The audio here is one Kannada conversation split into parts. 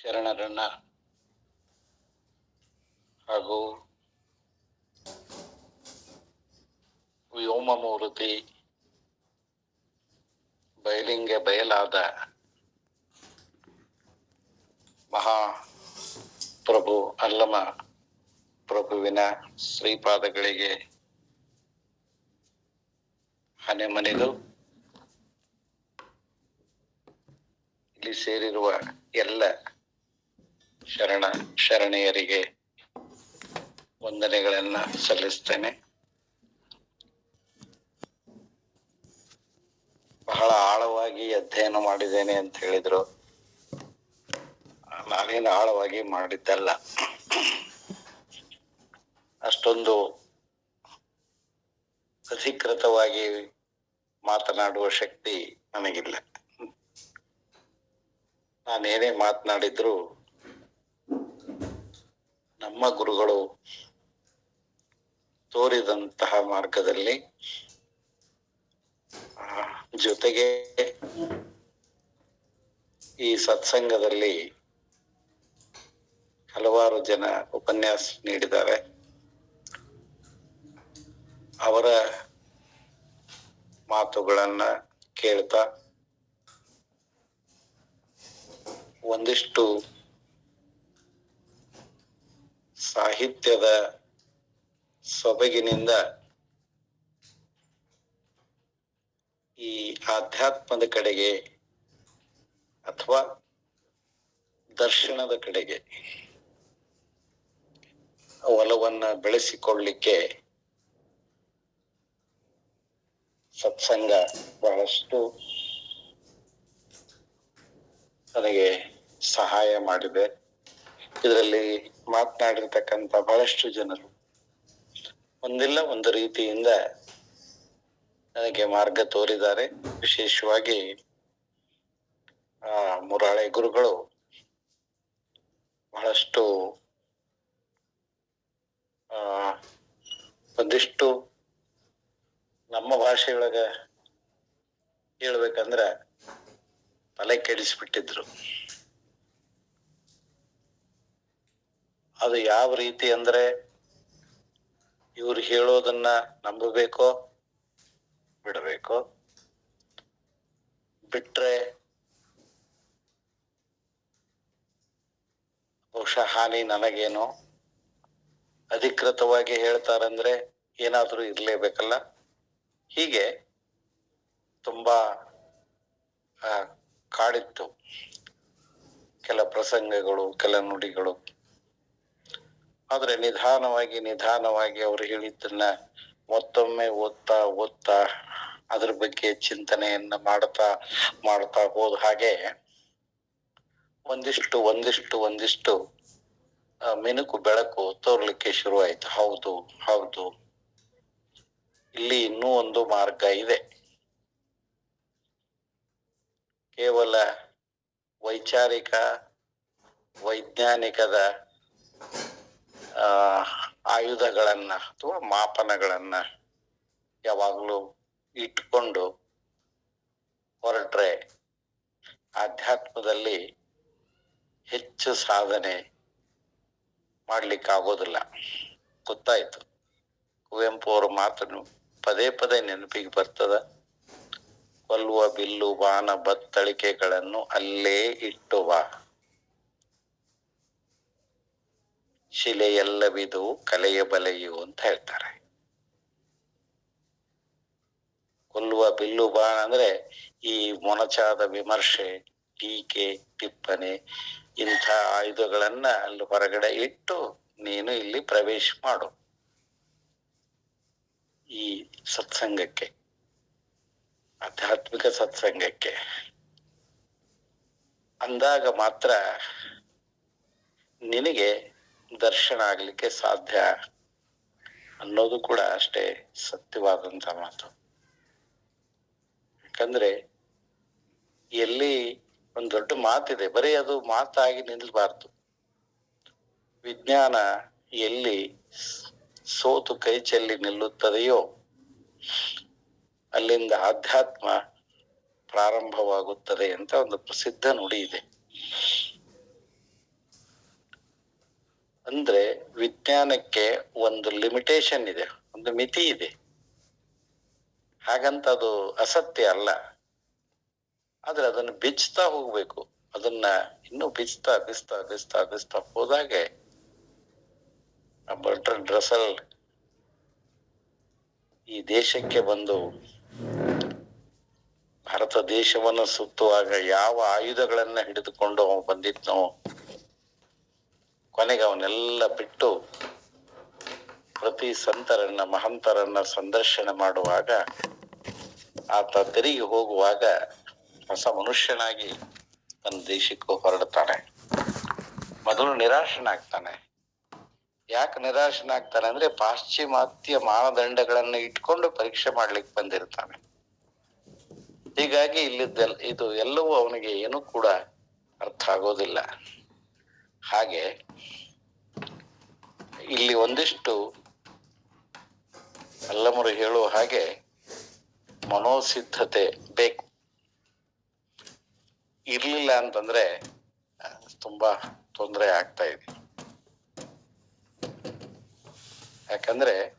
ಶರಣರನ್ನ ಹಾಗೂ ವ್ಯೋಮಮೂರ್ತಿ ಬಯಲಿಂಗೆ ಬಯಲಾದ ಮಹಾಪ್ರಭು ಅಲ್ಲಮ ಪ್ರಭುವಿನ ಶ್ರೀಪಾದಗಳಿಗೆ ಹನೆ ಮನೆದು ಇಲ್ಲಿ ಸೇರಿರುವ ಎಲ್ಲ ಶರಣೆಯರಿಗೆ ವಂದನೆಗಳನ್ನ ಸಲ್ಲಿಸ್ತೇನೆ. ಬಹಳ ಆಳವಾಗಿ ಅಧ್ಯಯನ ಮಾಡಿದ್ದೇನೆ ಅಂತ ಹೇಳಿದ್ರು. ನಾನೇನು ಆಳವಾಗಿ ಮಾಡಿದ್ದಲ್ಲ, ಅಷ್ಟೊಂದು ಅಧಿಕೃತವಾಗಿ ಮಾತನಾಡುವ ಶಕ್ತಿ ನನಗಿಲ್ಲ. ನಾನೇನೇ ಮಾತನಾಡಿದ್ರು ನಮ್ಮ ಗುರುಗಳು ತೋರಿದಂತಹ ಮಾರ್ಗದಲ್ಲಿ, ಜೊತೆಗೆ ಈ ಸತ್ಸಂಗದಲ್ಲಿ ಹಲವಾರು ಜನ ಉಪನ್ಯಾಸ ನೀಡಿದ್ದಾರೆ. ಅವರ ಮಾತುಗಳನ್ನ ಕೇಳ್ತಾ ಒಂದಿಷ್ಟು ಸಾಹಿತ್ಯದ ಸೊಬಗಿನಿಂದ ಈ ಆಧ್ಯಾತ್ಮದ ಕಡೆಗೆ ಅಥವಾ ದರ್ಶನದ ಕಡೆಗೆ ಒಲವನ್ನ ಬೆಳೆಸಿಕೊಳ್ಳಲಿಕ್ಕೆ ಸತ್ಸಂಗ ಬಹಳಷ್ಟು ನನಗೆ ಸಹಾಯ ಮಾಡಿದೆ. ಇದರಲ್ಲಿ ಮಾತನಾಡಿರ್ತಕ್ಕಂಥ ಬಹಳಷ್ಟು ಜನರು ಒಂದಿಲ್ಲ ಒಂದು ರೀತಿಯಿಂದ ನನಗೆ ಮಾರ್ಗ ತೋರಿದ್ದಾರೆ. ವಿಶೇಷವಾಗಿ ಮುರಾಳೆ ಗುರುಗಳು ಬಹಳಷ್ಟು ಒಂದಿಷ್ಟು ನಮ್ಮ ಭಾಷೆಯೊಳಗ ಹೇಳ್ಬೇಕಂದ್ರ ತಲೆ ಕೆಡಿಸ್ಬಿಟ್ಟಿದ್ರು. ಅದು ಯಾವ ರೀತಿ ಅಂದ್ರೆ, ಇವ್ರು ಹೇಳೋದನ್ನ ನಂಬಬೇಕೋ ಬಿಡಬೇಕೋ, ಬಿಟ್ರೆ ಬಹುಶಃ ಹಾನಿ ನನಗೇನೋ, ಅಧಿಕೃತವಾಗಿ ಹೇಳ್ತಾರಂದ್ರೆ ಏನಾದ್ರೂ ಇರ್ಲೇಬೇಕಲ್ಲ. ಹೀಗೆ ತುಂಬಾ ಕಾಡಿತ್ತು ಕೆಲ ಪ್ರಸಂಗಗಳು, ಕೆಲ ನುಡಿಗಳು. ಆದ್ರೆ ನಿಧಾನವಾಗಿ ಅವರು ಹೇಳಿದ್ದನ್ನ ಮತ್ತೊಮ್ಮೆ ಓದ್ತಾ ಅದ್ರ ಬಗ್ಗೆ ಚಿಂತನೆಯನ್ನ ಮಾಡ್ತಾ ಹೋದ ಹಾಗೆ ಒಂದಿಷ್ಟು ಮಿನುಕು ಬೆಳಕು ತೋರ್ಲಿಕ್ಕೆ ಶುರುವಾಯ್ತು. ಹೌದು, ಇಲ್ಲಿ ಇನ್ನೂ ಒಂದು ಮಾರ್ಗ ಇದೆ. ಕೇವಲ ವೈಜ್ಞಾನಿಕದ ಆಯುಧಗಳನ್ನ ಅಥವಾ ಮಾಪನಗಳನ್ನ ಯಾವಾಗಲೂ ಇಟ್ಕೊಂಡು ಹೊರಟ್ರೆ ಆಧ್ಯಾತ್ಮದಲ್ಲಿ ಹೆಚ್ಚು ಸಾಧನೆ ಮಾಡ್ಲಿಕ್ಕಾಗೋದಿಲ್ಲ. ಗೊತ್ತಾಯ್ತು. ಕುವೆಂಪು ಅವರ ಮಾತನ್ನು ಪದೇ ನೆನಪಿಗೆ ಬರ್ತದ. ಕೊಲ್ಲುವ ಬಿಲ್ಲು ಬಾಣ ಬತ್ತಳಿಕೆಗಳನ್ನು ಅಲ್ಲೇ ಇಟ್ಟುವ, ಶಿಲೆಯಲ್ಲವಿದು ಕಲೆಯ ಬಲೆಯು ಅಂತ ಹೇಳ್ತಾರೆ. ಕೊಲ್ಲುವ ಬಿಲ್ಲು ಬಾಣ ಅಂದ್ರೆ ಈ ಮೊನಚಾದ ವಿಮರ್ಶೆ, ಟೀಕೆ, ಟಿಪ್ಪಣಿ, ಇಂಥ ಆಯುಧಗಳನ್ನ ಅಲ್ಲಿ ಹೊರಗಡೆ ಇಟ್ಟು ನೀನು ಇಲ್ಲಿ ಪ್ರವೇಶ ಮಾಡು ಈ ಸತ್ಸಂಗಕ್ಕೆ, ಆಧ್ಯಾತ್ಮಿಕ ಸತ್ಸಂಗಕ್ಕೆ. ಅಂದಾಗ ಮಾತ್ರ ನಿನಗೆ ದರ್ಶನ ಆಗ್ಲಿಕ್ಕೆ ಸಾಧ್ಯ ಅನ್ನೋದು ಕೂಡ ಅಷ್ಟೇ ಸತ್ಯವಾದಂತ ಮಾತು. ಯಾಕಂದ್ರೆ ಎಲ್ಲಿ ಒಂದು ದೊಡ್ಡ ಮಾತಿದೆ, ಬರೀ ಅದು ಮಾತಾಗಿ ನಿಲ್ಬಾರ್ದು. ವಿಜ್ಞಾನ ಎಲ್ಲಿ ಸೋತು ಕೈ ಚೆಲ್ಲಿ ನಿಲ್ಲುತ್ತದೆಯೋ ಅಲ್ಲಿಂದ ಆಧ್ಯಾತ್ಮ ಪ್ರಾರಂಭವಾಗುತ್ತದೆ ಅಂತ ಒಂದು ಪ್ರಸಿದ್ಧ ನುಡಿ ಇದೆ. ಅಂದ್ರೆ ವಿಜ್ಞಾನಕ್ಕೆ ಒಂದು ಲಿಮಿಟೇಷನ್ ಇದೆ, ಒಂದು ಮಿತಿ ಇದೆ. ಹಾಗಂತ ಅದು ಅಸತ್ಯ ಅಲ್ಲ. ಆದ್ರೆ ಅದನ್ನು ಬಿಚ್ತಾ ಹೋಗ್ಬೇಕು. ಅದನ್ನ ಇನ್ನೂ ಬಿಚ್ತಾ ಹೋದಾಗೆ ಬರ್ಟ್ರಾಂಡ್ ರಸಲ್ ಈ ದೇಶಕ್ಕೆ ಬಂದು ಭಾರತ ದೇಶವನ್ನು ಸುತ್ತುವಾಗ ಯಾವ ಆಯುಧಗಳನ್ನ ಹಿಡಿದುಕೊಂಡು ಅವ ಬಂದಿದ್ನೋ, ಕೊನೆಗೆ ಅವನ್ನೆಲ್ಲ ಬಿಟ್ಟು ಪ್ರತಿ ಸಂತರನ್ನ ಮಹಂತರನ್ನ ಸಂದರ್ಶನ ಮಾಡುವಾಗ ಆತ ತಿರುಗಿ ಹೋಗುವಾಗ ಹೊಸ ಮನುಷ್ಯನಾಗಿ ತನ್ನ ದೇಶಕ್ಕೂ ಹೊರಡ್ತಾನೆ. ಮೊದಲು ನಿರಾಶನಾಗ್ತಾನೆ. ಯಾಕೆ ನಿರಾಶನಾಗ್ತಾನೆ ಅಂದ್ರೆ ಪಾಶ್ಚಿಮಾತ್ಯ ಮಾನದಂಡಗಳನ್ನ ಇಟ್ಕೊಂಡು ಪರೀಕ್ಷೆ ಮಾಡ್ಲಿಕ್ಕೆ ಬಂದಿರ್ತಾನೆ. ಹೀಗಾಗಿ ಇದು ಎಲ್ಲವೂ ಅವನಿಗೆ ಏನೂ ಕೂಡ ಅರ್ಥ ಆಗೋದಿಲ್ಲ. ಹಾಗೆ ಇಲ್ಲಿ ಒಂದಿಷ್ಟು ಅಲ್ಲಮರು ಹೇಳುವ ಹಾಗೆ ಮನೋಸಿದ್ಧತೆ ಬೇಕು. ಇರ್ಲಿಲ್ಲ ಅಂತಂದ್ರೆ ತುಂಬಾ ತೊಂದರೆ ಆಗ್ತಾ ಇದೆ. ಯಾಕಂದ್ರೆ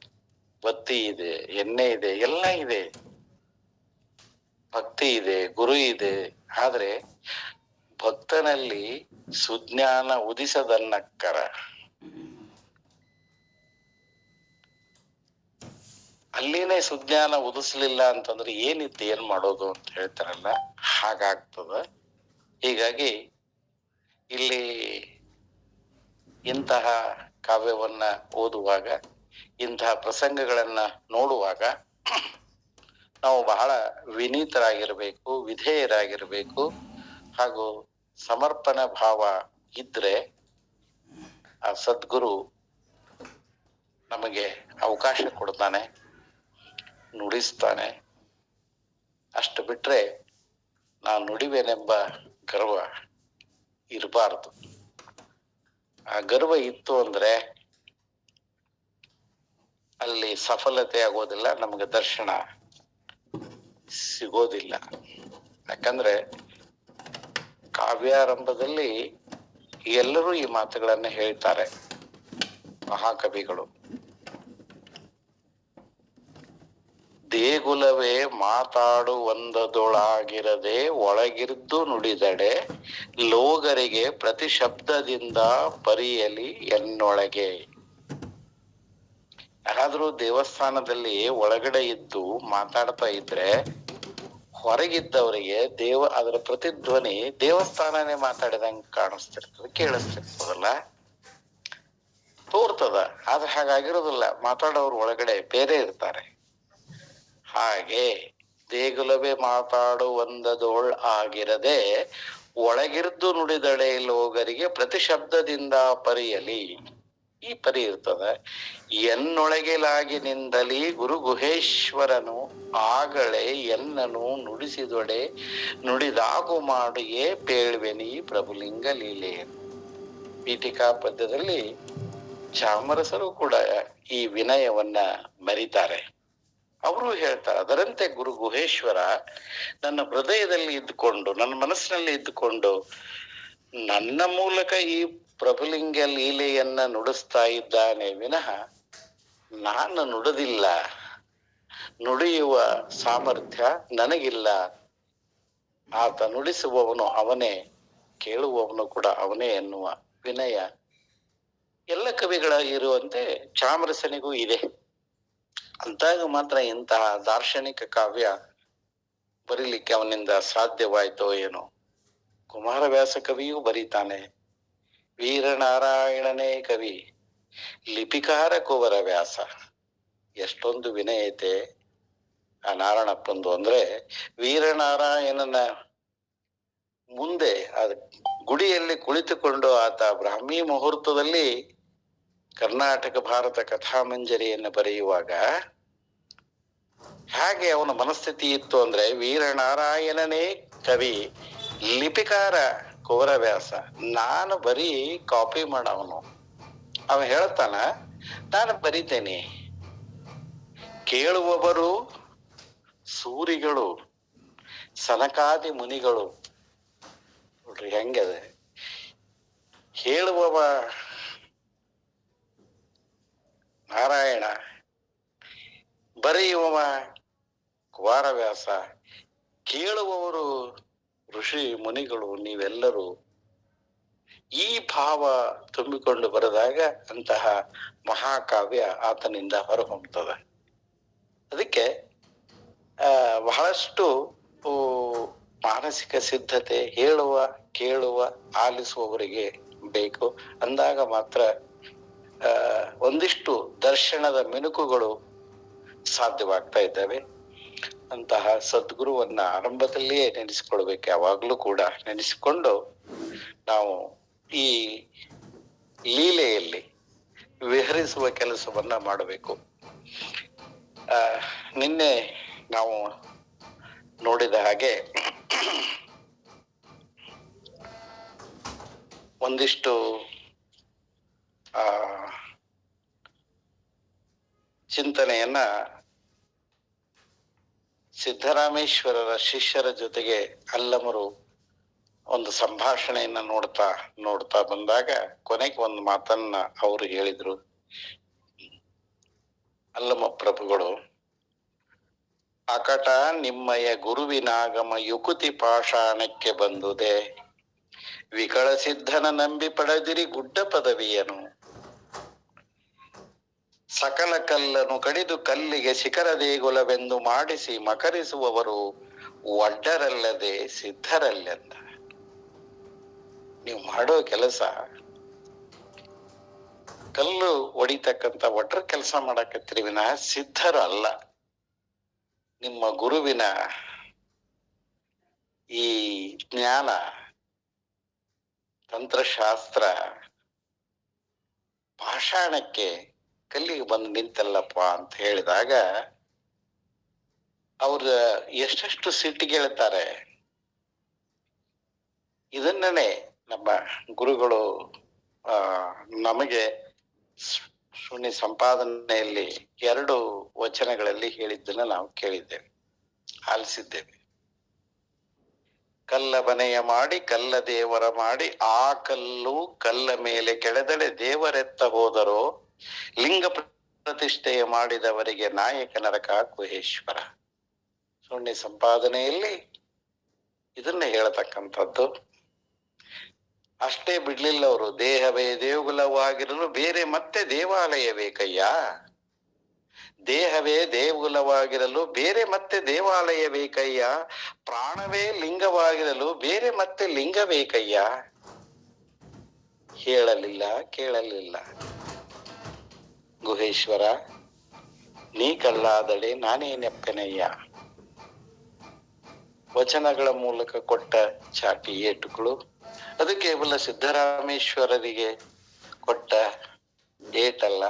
ಬತ್ತಿ ಇದೆ, ಎಣ್ಣೆ ಇದೆ, ಎಲ್ಲ ಇದೆ, ಭಕ್ತಿ ಇದೆ, ಗುರು ಇದೆ. ಆದ್ರೆ ಭಕ್ತನಲ್ಲಿ ಸುಜ್ಞಾನ ಉದಿಸದನ್ನಕ್ಕರ, ಅಲ್ಲಿನೇ ಸುಜ್ಞಾನ ಉದಿಸ್ಲಿಲ್ಲ ಅಂತಂದ್ರೆ ಏನಿತ್ತು, ಏನ್ ಮಾಡೋದು ಅಂತ ಹೇಳ್ತಾರಲ್ಲ, ಹಾಗಾಗ್ತದ. ಹೀಗಾಗಿ ಇಲ್ಲಿ ಇಂತಹ ಕಾವ್ಯವನ್ನ ಓದುವಾಗ, ಇಂತಹ ಪ್ರಸಂಗಗಳನ್ನ ನೋಡುವಾಗ ನಾವು ಬಹಳ ವಿನೀತರಾಗಿರ್ಬೇಕು, ವಿಧೇಯರಾಗಿರ್ಬೇಕು. ಹಾಗೂ ಸಮರ್ಪಣ ಭಾವ ಇದ್ರೆ ಆ ಸದ್ಗುರು ನಮಗೆ ಅವಕಾಶ ಕೊಡ್ತಾನೆ, ನುಡಿಸ್ತಾನೆ. ಅಷ್ಟು ಬಿಟ್ರೆ ನಾನು ನುಡಿವೇನೆಂಬ ಗರ್ವ ಇರಬಾರದು. ಆ ಗರ್ವ ಇತ್ತು ಅಂದ್ರೆ ಅಲ್ಲಿ ಸಫಲತೆ ಆಗೋದಿಲ್ಲ, ನಮಗೆ ದರ್ಶನ ಸಿಗೋದಿಲ್ಲ. ಯಾಕಂದ್ರೆ ಕಾವ್ಯಾರಂಭದಲ್ಲಿ ಎಲ್ಲರೂ ಈ ಮಾತುಗಳನ್ನ ಹೇಳ್ತಾರೆ ಮಹಾಕವಿಗಳು. ದೇಗುಲವೇ ಮಾತಾಡುವಂದದೊಳಾಗಿರದೆ ಒಳಗಿರ್ದು ನುಡಿದಡೆ ಲೋಗರಿಗೆ ಪ್ರತಿ ಶಬ್ದದಿಂದ ಪರಿಯಲಿ ಎನ್ನೊಳಗೆ. ಯಾರಾದ್ರೂ ದೇವಸ್ಥಾನದಲ್ಲಿ ಒಳಗಡೆ ಇದ್ದು ಮಾತಾಡ್ತಾ ಇದ್ರೆ ಹೊರಗಿದ್ದವರಿಗೆ ಅದರ ಪ್ರತಿಧ್ವನಿ ದೇವಸ್ಥಾನನೇ ಮಾತಾಡಿದಂಗೆ ಕಾಣಿಸ್ತಿರ್ತದೆ, ಕೇಳಿಸ್ತಿರ್ತದಲ್ಲ, ತೋರ್ತದ. ಆದ್ರೆ ಹಾಗಾಗಿರೋದಿಲ್ಲ, ಮಾತಾಡೋರು ಒಳಗಡೆ ಬೇರೆ ಇರ್ತಾರೆ. ಹಾಗೆ ದೇಗುಲವೇ ಮಾತಾಡುವಂದದೋಳ್ ಆಗಿರದೆ ಒಳಗಿರ್ದು ನುಡಿದಡೆ ಲೋಗರಿಗೆ ಪ್ರತಿ ಶಬ್ದದಿಂದ ಪರಿಯಲಿ. ಈ ಪರಿ ಇರ್ತದ. ಎನ್ನೊಳಗೆಲಾಗಿನಿಂದಲಿ ಗುರು ಗುಹೇಶ್ವರನು ಆಗಳೆ ಎನ್ನನು ನುಡಿಸಿದೊಡೆ ನುಡಿದಾಗು ಮಾಡಿಯೇ ಪೇಳ್ವೆನಿ ಪ್ರಭುಲಿಂಗ ಲೀಲೆ. ಪೀಠಿಕಾ ಪದ್ಯದಲ್ಲಿ ಚಾಮರಸರು ಕೂಡ ಈ ವಿನಯವನ್ನ ಮರಿತಾರೆ. ಅವರು ಹೇಳ್ತಾರೆ, ಅದರಂತೆ ಗುರು ಗುಹೇಶ್ವರ ನನ್ನ ಹೃದಯದಲ್ಲಿ ಇದ್ದುಕೊಂಡು, ನನ್ನ ಮನಸ್ಸಿನಲ್ಲಿ ಇದ್ದುಕೊಂಡು ನನ್ನ ಮೂಲಕ ಈ ಪ್ರಭುಲಿಂಗ ಲೀಲೆಯನ್ನ ನುಡಿಸ್ತಾ ಇದ್ದಾನೆ ವಿನಃ ನಾನು ನುಡಿದಿಲ್ಲ. ನುಡಿಯುವ ಸಾಮರ್ಥ್ಯ ನನಗಿಲ್ಲ. ಆತ ನುಡಿಸುವವನು ಅವನೇ, ಕೇಳುವವನು ಕೂಡ ಅವನೇ ಎನ್ನುವ ವಿನಯ ಎಲ್ಲ ಕವಿಗಳ ಇರುವಂತೆ ಚಾಮರಸನಿಗೂ ಇದೆ. ಅಂತಾಗ ಮಾತ್ರ ಇಂತಹ ದಾರ್ಶನಿಕ ಕಾವ್ಯ ಬರೀಲಿಕ್ಕೆ ಅವನಿಂದ ಸಾಧ್ಯವಾಯ್ತೋ ಏನೋ. ಕುಮಾರವ್ಯಾಸ ಕವಿಯೂ ಬರೀತಾನೆ, ವೀರನಾರಾಯಣನೇ ಕವಿ, ಲಿಪಿಕಾರ ಕುವರವ್ಯಾಸ. ಎಷ್ಟೊಂದು ವಿನಯತೆ ಆ ನಾರಾಯಣಪ್ಪಂದು ಅಂದ್ರೆ, ವೀರನಾರಾಯಣನ ಮುಂದೆ ಗುಡಿಯಲ್ಲಿ ಕುಳಿತುಕೊಂಡು ಆತ ಬ್ರಾಹ್ಮಿ ಮುಹೂರ್ತದಲ್ಲಿ ಕರ್ನಾಟಕ ಭಾರತ ಕಥಾಮಂಜರಿಯನ್ನು ಬರೆಯುವಾಗ ಹಾಗೆ ಅವನ ಮನಸ್ಥಿತಿ ಇತ್ತು ಅಂದ್ರೆ, ವೀರನಾರಾಯಣನೇ ಕವಿ, ಲಿಪಿಕಾರ ಕುವರವ್ಯಾಸ. ನಾನು ಬರೀ ಕಾಪಿ ಮಾಡವನು. ಅವ ಹೇಳ್ತಾನ, ನಾನು ಬರಿತೇನೆ, ಕೇಳುವವರು ಸೂರಿಗಳು, ಸನಕಾದಿ ಮುನಿಗಳು. ನೋಡ್ರಿ ಹೆಂಗದೆ. ಹೇಳುವವ ನಾರಾಯಣ, ಬರೆಯುವವ ಕುಮಾರವ್ಯಾಸ, ಕೇಳುವವರು ಋಷಿ ಮುನಿಗಳು, ನೀವೆಲ್ಲರೂ ಈ ಭಾವ ತುಂಬಿಕೊಂಡು ಬರೆದಾಗ ಅಂತಹ ಮಹಾಕಾವ್ಯ ಆತನಿಂದ ಹೊರಹೊಮ್ಮುತ್ತದೆ. ಅದಕ್ಕೆ ಬಹಳಷ್ಟು ಮಾನಸಿಕ ಸಿದ್ಧತೆ ಹೇಳುವ, ಕೇಳುವ, ಆಲಿಸುವವರಿಗೆ ಬೇಕು. ಅಂದಾಗ ಮಾತ್ರ ಒಂದಿಷ್ಟು ದರ್ಶನದ ಮಿನುಕುಗಳು ಸಾಧ್ಯವಾಗ್ತಾ ಇದ್ದಾವೆ. ಅಂತಹ ಸದ್ಗುರುವನ್ನ ಆರಂಭದಲ್ಲಿಯೇ ನೆನೆಸಿಕೊಳ್ಬೇಕು. ಯಾವಾಗ್ಲೂ ಕೂಡ ನೆನೆಸಿಕೊಂಡು ನಾವು ಈ ಲೀಲೆಯಲ್ಲಿ ವಿಹರಿಸುವ ಕೆಲಸವನ್ನ ಮಾಡಬೇಕು. ನಿನ್ನೆ ನಾವು ನೋಡಿದ ಹಾಗೆ ಒಂದಿಷ್ಟು ಚಿಂತನೆಯನ್ನ ಸಿದ್ದರಾಮೇಶ್ವರರ ಶಿಷ್ಯರ ಜೊತೆಗೆ ಅಲ್ಲಮರು ಒಂದು ಸಂಭಾಷಣೆಯನ್ನ ನೋಡ್ತಾ ಬಂದಾಗ ಕೊನೆಗೆ ಒಂದು ಮಾತನ್ನ ಅವರು ಹೇಳಿದ್ರು. ಅಲ್ಲಮ ಪ್ರಭುಗಳು, ಅಕಟ ನಿಮ್ಮಯ ಗುರುವಿನಾಗಮ ಯುಕುತಿ ಪಾಷಾಣಕ್ಕೆ ಬಂದುದೆ, ವಿಕಳ ಸಿದ್ಧನ ನಂಬಿ ಪಡೆದಿರಿ ಗುಡ್ಡ ಪದವಿಯನು, ಸಕಲ ಕಲ್ಲನು ಕಡಿದು ಕಲ್ಲಿಗೆ ಶಿಖರ ದೇಗುಲವೆಂದು ಮಾಡಿಸಿ ಮಕರಿಸುವವರು ಒಡ್ಡರಲ್ಲದೆ ಸಿದ್ಧರಲ್ಲೆಂದ. ನೀವು ಮಾಡೋ ಕೆಲಸ ಕಲ್ಲು ಹೊಡಿತಕ್ಕಂತ ಒಡ್ರ ಕೆಲಸ ಮಾಡಕತ್ತೀರಿ ವಿನಃ ಸಿದ್ಧರು ಅಲ್ಲ. ನಿಮ್ಮ ಗುರುವಿನ ಈ ಜ್ಞಾನ, ತಂತ್ರಶಾಸ್ತ್ರ ಪಾಷಾಣಕ್ಕೆ ಕಲ್ಲಿಗೆ ಬಂದು ನಿಂತಲ್ಲಪ್ಪ ಅಂತ ಹೇಳಿದಾಗ ಅವ್ರ ಎಷ್ಟೆಷ್ಟು ಸಿಟ್ಟಿಗೇಳ್ತಾರೆ. ಇದನ್ನೇ ನಮ್ಮ ಗುರುಗಳು ನಮಗೆ ಶೂನ್ಯ ಸಂಪಾದನೆಯಲ್ಲಿ 2 ವಚನಗಳಲ್ಲಿ ಹೇಳಿದ್ದನ್ನ ನಾವು ಕೇಳಿದ್ದೇವೆ, ಆಲಿಸಿದ್ದೇವೆ. ಕಲ್ಲ ಮನೆಯ ಮಾಡಿ ಕಲ್ಲ ದೇವರ ಮಾಡಿ, ಆ ಕಲ್ಲು ಕಲ್ಲ ಮೇಲೆ ಕೆಳೆದಡೆ ದೇವರೆತ್ತ ಹೋದರೋ, ಲಿಂಗ ಪ್ರತಿಷ್ಠೆಯ ಮಾಡಿದವರಿಗೆ ನಾಯಕ ನರಕ ಗುಹೇಶ್ವರ. ಶೂನ್ಯ ಸಂಪಾದನೆಯಲ್ಲಿ ಇದನ್ನ ಹೇಳತಕ್ಕಂಥದ್ದು. ಅಷ್ಟೇ ಬಿಡ್ಲಿಲ್ಲ ಅವರು. ದೇಹವೇ ದೇಗುಲವಾಗಿರಲು ಬೇರೆ ಮತ್ತೆ ದೇವಾಲಯ ಬೇಕಯ್ಯ, ದೇಹವೇ ದೇಗುಲವಾಗಿರಲು ಬೇರೆ ಮತ್ತೆ ದೇವಾಲಯ ಬೇಕಯ್ಯ, ಪ್ರಾಣವೇ ಲಿಂಗವಾಗಿರಲು ಬೇರೆ ಮತ್ತೆ ಲಿಂಗ ಬೇಕಯ್ಯ. ಹೇಳಲಿಲ್ಲ, ಕೇಳಲಿಲ್ಲ. ಗುಹೇಶ್ವರ, ನೀ ಕಳ್ಳಾದಡೆ ನಾನೇನೆಪ್ಪೆನಯ್ಯ. ವಚನಗಳ ಮೂಲಕ ಕೊಟ್ಟ ಚಾಟಿ ಏಟುಗಳು ಅದು ಕೇವಲ ಸಿದ್ದರಾಮೇಶ್ವರರಿಗೆ ಕೊಟ್ಟ ಏಟಲ್ಲ,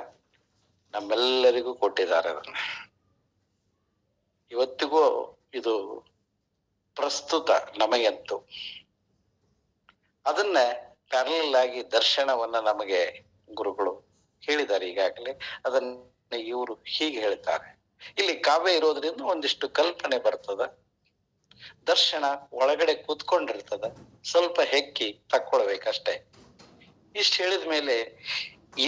ನಮ್ಮೆಲ್ಲರಿಗೂ ಕೊಟ್ಟಿದ್ದಾರೆ. ಅದನ್ನ ಇವತ್ತಿಗೂ ಇದು ಪ್ರಸ್ತುತ ನಮಗಂತೂ. ಅದನ್ನ ಪ್ಯಾರಲಲ್ ಆಗಿ ದರ್ಶನವನ್ನ ನಮಗೆ ಗುರುಗಳು ಹೇಳಿದ್ದಾರೆ ಈಗಾಗಲೇ. ಅದನ್ನ ಇವರು ಹೀಗೆ ಹೇಳ್ತಾರೆ. ಇಲ್ಲಿ ಕಾವ್ಯ ಇರೋದ್ರಿಂದ ಒಂದಿಷ್ಟು ಕಲ್ಪನೆ ಬರ್ತದ, ದರ್ಶನ ಒಳಗಡೆ ಕೂತ್ಕೊಂಡಿರ್ತದ, ಸ್ವಲ್ಪ ಹೆಕ್ಕಿ ತಕ್ಕೊಳ್ಬೇಕಷ್ಟೇ. ಇಷ್ಟು ಹೇಳಿದ ಮೇಲೆ,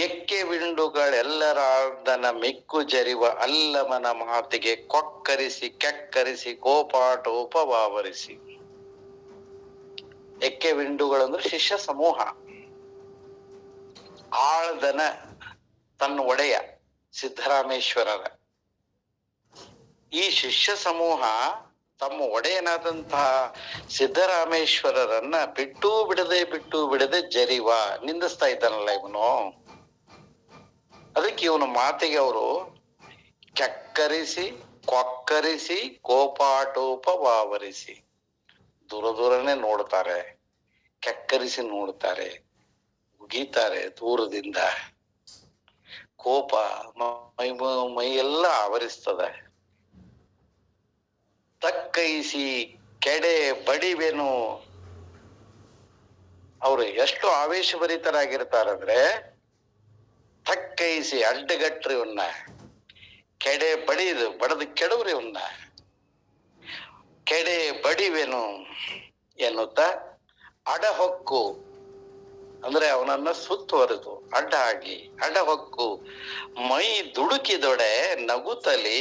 ಎಕ್ಕೆ ವಿಂಡುಗಳೆಲ್ಲರಾರ್ದನ ಮಿಕ್ಕು ಜರಿವ ಅಲ್ಲಮನ ಮಾತಿಗೆ ಕೊಕ್ಕರಿಸಿ ಕೆಕ್ಕರಿಸಿ ಕೋಪಾಟೋಪವಾವರಿಸಿ. ಎಕ್ಕೆ ವಿಂಡುಗಳಂದ್ರೆ ಶಿಷ್ಯ ಸಮೂಹ. ಆಳ್ದನ ತನ್ನ ಒಡೆಯ ಸಿದ್ದರಾಮೇಶ್ವರರ ಈ ಶಿಷ್ಯ ಸಮೂಹ ತಮ್ಮ ಒಡೆಯನಾದಂತಹ ಸಿದ್ದರಾಮೇಶ್ವರರನ್ನ ಬಿಟ್ಟು ಬಿಡದೆ ಜರಿವ ನಿಂದಿಸ್ತಾ ಇದ್ದಾನಲ್ಲ ಇವನು. ಅದಕ್ಕೆ ಇವನ ಮಾತಿಗೆ ಅವರು ಕೆಕ್ಕರಿಸಿ ಕೊಕ್ಕರಿಸಿ ಕೋಪಾಟೋಪವಾವರಿಸಿ, ದೂರನೇ ನೋಡ್ತಾರೆ, ಕೆಕ್ಕರಿಸಿ ನೋಡ್ತಾರೆ, ಉಗೀತಾರೆ ದೂರದಿಂದ. ಕೋಪ ಮೈಯೆಲ್ಲ ಆವರಿಸ್ತದೆ. ತಕ್ಕೈಸಿ ಕೆಡೆ ಬಡಿವೆನು. ಅವರು ಎಷ್ಟು ಆವೇಶಭರಿತರಾಗಿರ್ತಾರಂದ್ರೆ, ತಕ್ಕೈಸಿ ಅಡ್ಡಗಟ್ರಿ ಇವನ್ನ, ಕೆಡೆ ಬಡದು ಕೆಡವ್ರಿ ಇವನ್ನ, ಕೆಡೆ ಬಡಿವೆನು ಎನ್ನುತ್ತಾ ಅಡಹೊಕ್ಕು ಅಂದ್ರೆ ಅವನನ್ನ ಸುತ್ತುವರೆದು ಅಡ್ಡ ಆಗಿ ಅಡ್ಡ ಹೊಕ್ಕು ಮೈ ದುಡುಕಿದೊಡೆ ನಗುತ್ತಲಿ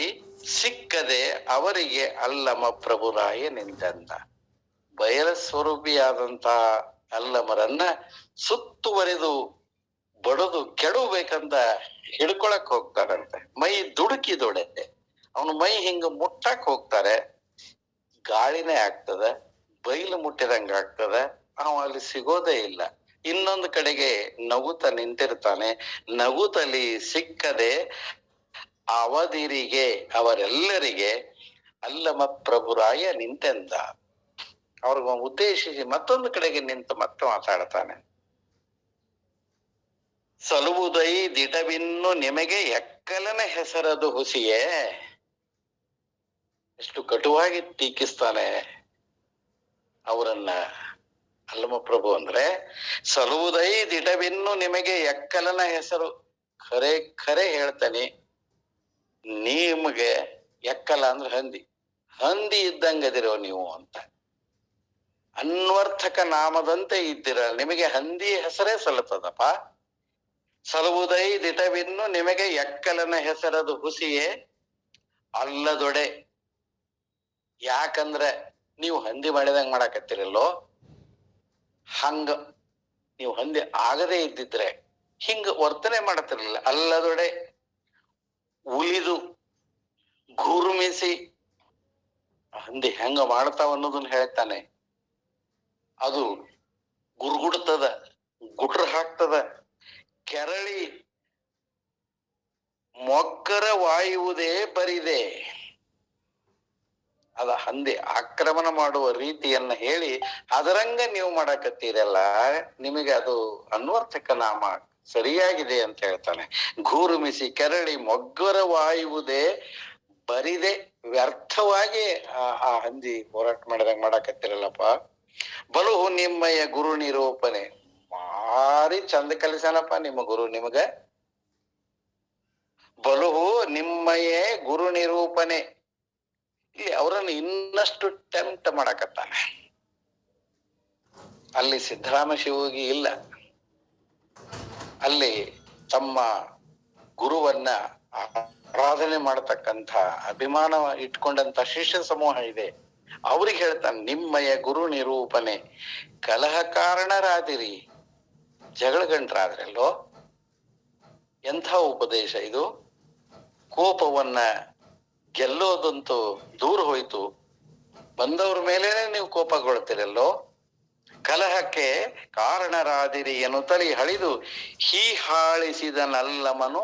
ಸಿಕ್ಕದೆ ಅವರಿಗೆ ಅಲ್ಲಮ ಪ್ರಭುರಾಯ ನಿಂತೆಂದ. ಬಯಲ ಸ್ವರೂಪಿಯಾದಂತಹ ಅಲ್ಲಮರನ್ನ ಸುತ್ತುವರೆದು ಬಡದು ಕೆಡಬೇಕಂತ ಹಿಡ್ಕೊಳಕ್ ಹೋಗ್ತಾರಂತೆ. ಮೈ ದುಡುಕಿದೊಡೆ ಅವನು ಮೈ ಹಿಂಗ ಮುಟ್ಟಕ್ ಹೋಗ್ತಾರೆ, ಗಾಳಿನೇ ಆಗ್ತದ, ಬೈಲು ಮುಟ್ಟಿದಂಗ ಆಗ್ತದ, ಅವ ಅಲ್ಲಿ ಸಿಗೋದೇ ಇಲ್ಲ. ಇನ್ನೊಂದು ಕಡೆಗೆ ನಗುತ್ತ ನಿಂತಿರ್ತಾನೆ, ನಗುತ್ತಲಿ ಸಿಕ್ಕದೆ ಅವಧಿರಿಗೆ ಅವರೆಲ್ಲರಿಗೆ ಅಲ್ಲಮ ಪ್ರಭುರಾಯ ನಿಂತೆಂದ. ಅವ್ರಿಗ ಉದ್ದೇಶಿಸಿ ಮತ್ತೊಂದು ಕಡೆಗೆ ನಿಂತು ಮತ್ತೆ ಮಾತಾಡ್ತಾನೆ. ಸಲುವುದೈ ದಿಟವಿನ್ನು ನಿಮಗೆ ಎಕ್ಕಲನ ಹೆಸರದು ಹುಸಿಯೇ. ಎಷ್ಟು ಕಟುವಾಗಿ ಟೀಕಿಸ್ತಾನೆ ಅವರನ್ನ ಅಲ್ಲಮಪ್ರಭು. ಅಂದ್ರೆ ಸಲುವುದೈ ದಿಟವಿನ್ನು ನಿಮಗೆ ಎಕ್ಕಲನ ಹೆಸರು. ಖರೆ ಖರೆ ಹೇಳ್ತಾನೆ, ನಿಮಗೆ ಎಕ್ಕಲ ಅಂದ್ರೆ ಹಂದಿ, ಹಂದಿ ಇದ್ದಂಗದಿರೋ ನೀವು ಅಂತ. ಅನ್ವರ್ಥಕ ನಾಮದಂತೆ ಇದ್ದೀರ, ನಿಮಗೆ ಹಂದಿ ಹೆಸರೇ ಸಲ್ಲುತ್ತದಪ್ಪ. ಸಲುವುದೈ ದಿಟವಿನ್ನು ನಿಮಗೆ ಎಕ್ಕಲನ ಹೆಸರದು ಹುಸಿಯೇ ಅಲ್ಲದೊಡೆ. ಯಾಕಂದ್ರೆ ನೀವು ಹಂದಿ ಮಾಡಿದಂಗ ಮಾಡಾಕತ್ತಿರಲ್ಲೋ, ಹಂಗ ನೀವು ಹಂದಿ ಆಗದೇ ಇದ್ದಿದ್ರೆ ಹಿಂಗ ವರ್ತನೆ ಮಾಡತಿರ್ಲಿಲ್ಲ. ಅಲ್ಲದೊಡೆ ಉಲಿದು ಗುರುಮಿಸಿ ಹಂದಿ ಹೆಂಗ ಮಾಡ್ತಾವ ಅನ್ನೋದನ್ನ ಹೇಳ್ತಾನೆ. ಅದು ಗುರುಗುಡ್ತದ, ಗುಡ್ರ ಹಾಕ್ತದ, ಕೆರಳಿ ಮೊಗ್ಗರ ವಾಯುವುದೇ ಬರಿದೆ. ಅದ ಹಂದಿ ಆಕ್ರಮಣ ಮಾಡುವ ರೀತಿಯನ್ನ ಹೇಳಿ ಅದರಂಗ ನೀವು ಮಾಡಕತ್ತೀರಲ್ಲ, ನಿಮಗೆ ಅದು ಅನ್ವರ್ಥಕ ನಾಮ ಸರಿಯಾಗಿದೆ ಅಂತ ಹೇಳ್ತಾನೆ. ಗೂರುಮಿಸಿ ಕೆರಳಿ ಮೊಗ್ಗರ ವಾಯುವುದೇ ಬರಿದೆ. ವ್ಯರ್ಥವಾಗಿ ಆ ಹಂದಿ ಹೋರಾಟ ಮಾಡಿದಂಗ ಮಾಡಾಕತ್ತಿರಲ್ಲಪ್ಪ. ಬಲು ನಿಮ್ಮಯ ಗುರು ನಿರೂಪಣೆ. ಭಾರಿ ಚಂದ ಕಲಿಸನಪ್ಪ ನಿಮ್ಮ ಗುರು ನಿಮಗ. ಬಲು ನಿಮ್ಮಯೇ ಗುರು ನಿರೂಪಣೆ. ಇಲ್ಲಿ ಅವರನ್ನು ಇನ್ನಷ್ಟು ಟೆಂಪ್ಟ್ ಮಾಡಕತ್ತಾನೆ. ಅಲ್ಲಿ ಸಿದ್ದರಾಮ ಶಿವೋಗಿ ಇಲ್ಲ, ಅಲ್ಲಿ ತಮ್ಮ ಗುರುವನ್ನ ಆರಾಧನೆ ಮಾಡತಕ್ಕಂಥ ಅಭಿಮಾನ ಇಟ್ಕೊಂಡಂತ ಶಿಷ್ಯ ಸಮೂಹ ಇದೆ. ಅವ್ರಿಗೆ ಹೇಳ್ತಾನೆ, ನಿಮ್ಮಯ ಗುರು ನಿರೂಪಣೆ ಕಲಹ ಕಾರಣರಾದಿರಿ, ಜಗಳಗಂಟ್ರಾದ್ರಲ್ಲೋ. ಎಂಥ ಉಪದೇಶ ಇದು. ಕೋಪವನ್ನ ಗೆಲ್ಲೋದಂತೂ ದೂರ ಹೋಯ್ತು, ಬಂದವ್ರ ಮೇಲೇನೆ ನೀವು ಕೋಪಗೊಳ್ತೀರಲ್ಲೋ. ಕಲಹಕ್ಕೆ ಕಾರಣರಾದಿರಿ ಎನ್ನುತ್ತಲಿ ಹಳಿದು ಹೀಹಾಳಿಸಿದನಲ್ಲಮನು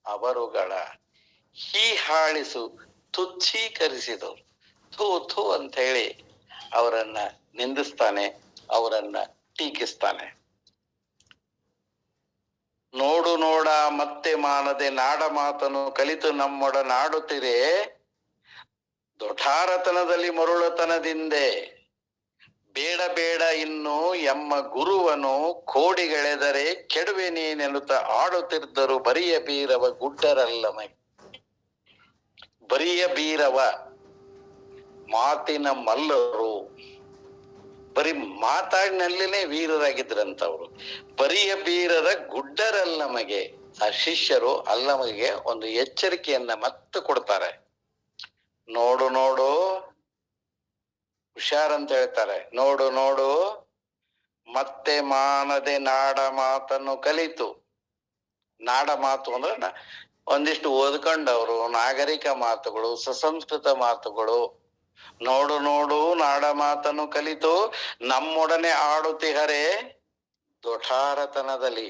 ಅವರುಗಳ. ಹೀಹಾಳಿಸು ತುಚ್ಛೀಕರಿಸಿದವರು, ಥೂ ಥೂ ಅಂತ ಹೇಳಿ ಅವರನ್ನ ನಿಂದಿಸ್ತಾನೆ, ಅವರನ್ನ ಟೀಕಿಸ್ತಾನೆ. ನೋಡು ನೋಡ ಮತ್ತೆ ಮಾನದೆ ನಾಡ ಮಾತನು ಕಲಿತು ನಮ್ಮೊಡ ನಾಡುತ್ತಿರೆ. ದೊಠಾರತನದಲ್ಲಿ ಮರುಳತನದಿಂದೆ ಬೇಡ ಬೇಡ ಇನ್ನು ಎಮ್ಮ ಗುರುವನು ಕೋಡಿಗಳೆದರೆ ಕೆಡುವೆ ನೀನೆನ್ನುತ್ತ ಆಡುತ್ತಿದ್ದರು ಬರಿಯ ಬೀರವ ಗುಡ್ಡರಲ್ಲಮ. ಬರಿಯ ಬೀರವ ಮಾತಿನ ಮಲ್ಲರು, ಬರೀ ಮಾತಾಡಿನಲ್ಲಿನೇ ವೀರರಾಗಿದ್ರಂತವ್ರು. ಬರಿಯ ಬೀರದ ಗುಡ್ಡರಲ್ಲಮಗೆ. ಆ ಶಿಷ್ಯರು ಅಲ್ಲಮಗೆ ಒಂದು ಎಚ್ಚರಿಕೆಯನ್ನ ಮತ್ತೆ ಕೊಡ್ತಾರೆ. ನೋಡು ನೋಡು, ಹುಷಾರಂತ ಹೇಳ್ತಾರೆ. ನೋಡು ನೋಡು ಮತ್ತೆ ಮಾನದೆ ನಾಡ ಮಾತನ್ನು ಕಲಿತು. ನಾಡ ಮಾತು ಅಂದ್ರೆ ಒಂದಿಷ್ಟು ಓದ್ಕೊಂಡವ್ರು, ನಾಗರಿಕ ಮಾತುಗಳು, ಸುಸಂಸ್ಕೃತ ಮಾತುಗಳು. ನೋಡು ನೋಡು ನಾಡ ಮಾತನ್ನು ಕಲಿತು ನಮ್ಮೊಡನೆ ಆಡುತ್ತಿಹರೆ. ದೊಠಾರತನದಲ್ಲಿ,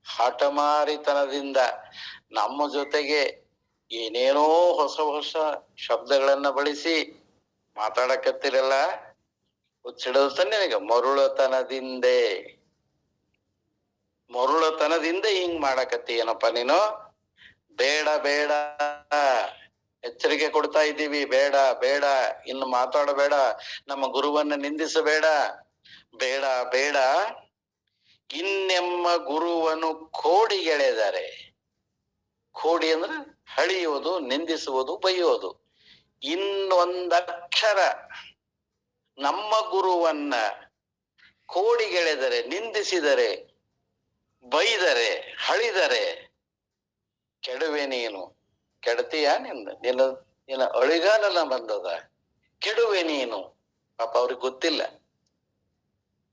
ಹಠಮಾರಿತನದಿಂದ ನಮ್ಮ ಜೊತೆಗೆ ಏನೇನೋ ಹೊಸ ಹೊಸ ಶಬ್ದಗಳನ್ನ ಬಳಸಿ ಮಾತಾಡಕತ್ತಿರಲ್ಲ. ಹುಚ್ಚಿಡೋದು ತಾನೆ ಈಗ. ಮರುಳತನದಿಂದೆ, ಮರುಳತನದಿಂದ ಹಿಂಗ್ ಮಾಡಕತ್ತಿ ಏನಪ್ಪ ನೀನು. ಬೇಡ ಬೇಡ, ಎಚ್ಚರಿಕೆ ಕೊಡ್ತಾ ಇದ್ದೀವಿ. ಬೇಡ ಬೇಡ, ಇನ್ನು ಮಾತಾಡಬೇಡ, ನಮ್ಮ ಗುರುವನ್ನ ನಿಂದಿಸಬೇಡ. ಬೇಡ ಬೇಡ, ಇನ್ನೆಮ್ಮ ಗುರುವನು ಕೋಡಿಗೆಳೆದರೆ. ಕೋಡಿ ಅಂದ್ರೆ ಹಳಿಯೋದು, ನಿಂದಿಸುವುದು, ಬೈಯೋದು. ಇನ್ನೊಂದಕ್ಷರ ನಮ್ಮ ಗುರುವನ್ನ ಕೋಡಿಗೆಳೆದರೆ, ನಿಂದಿಸಿದರೆ ಬೈದರೆ ಹಳಿದರೆ ಕೆಡುವೆ ನೀನು. ಕೆಡತೀಯ? ನಿನ್ನ ಅಳಿಗಾಲನ ಬಂದದ, ಕೆಡುವೆ ನೀನು. ಪಾಪ ಅವ್ರಿಗೆ ಗೊತ್ತಿಲ್ಲ,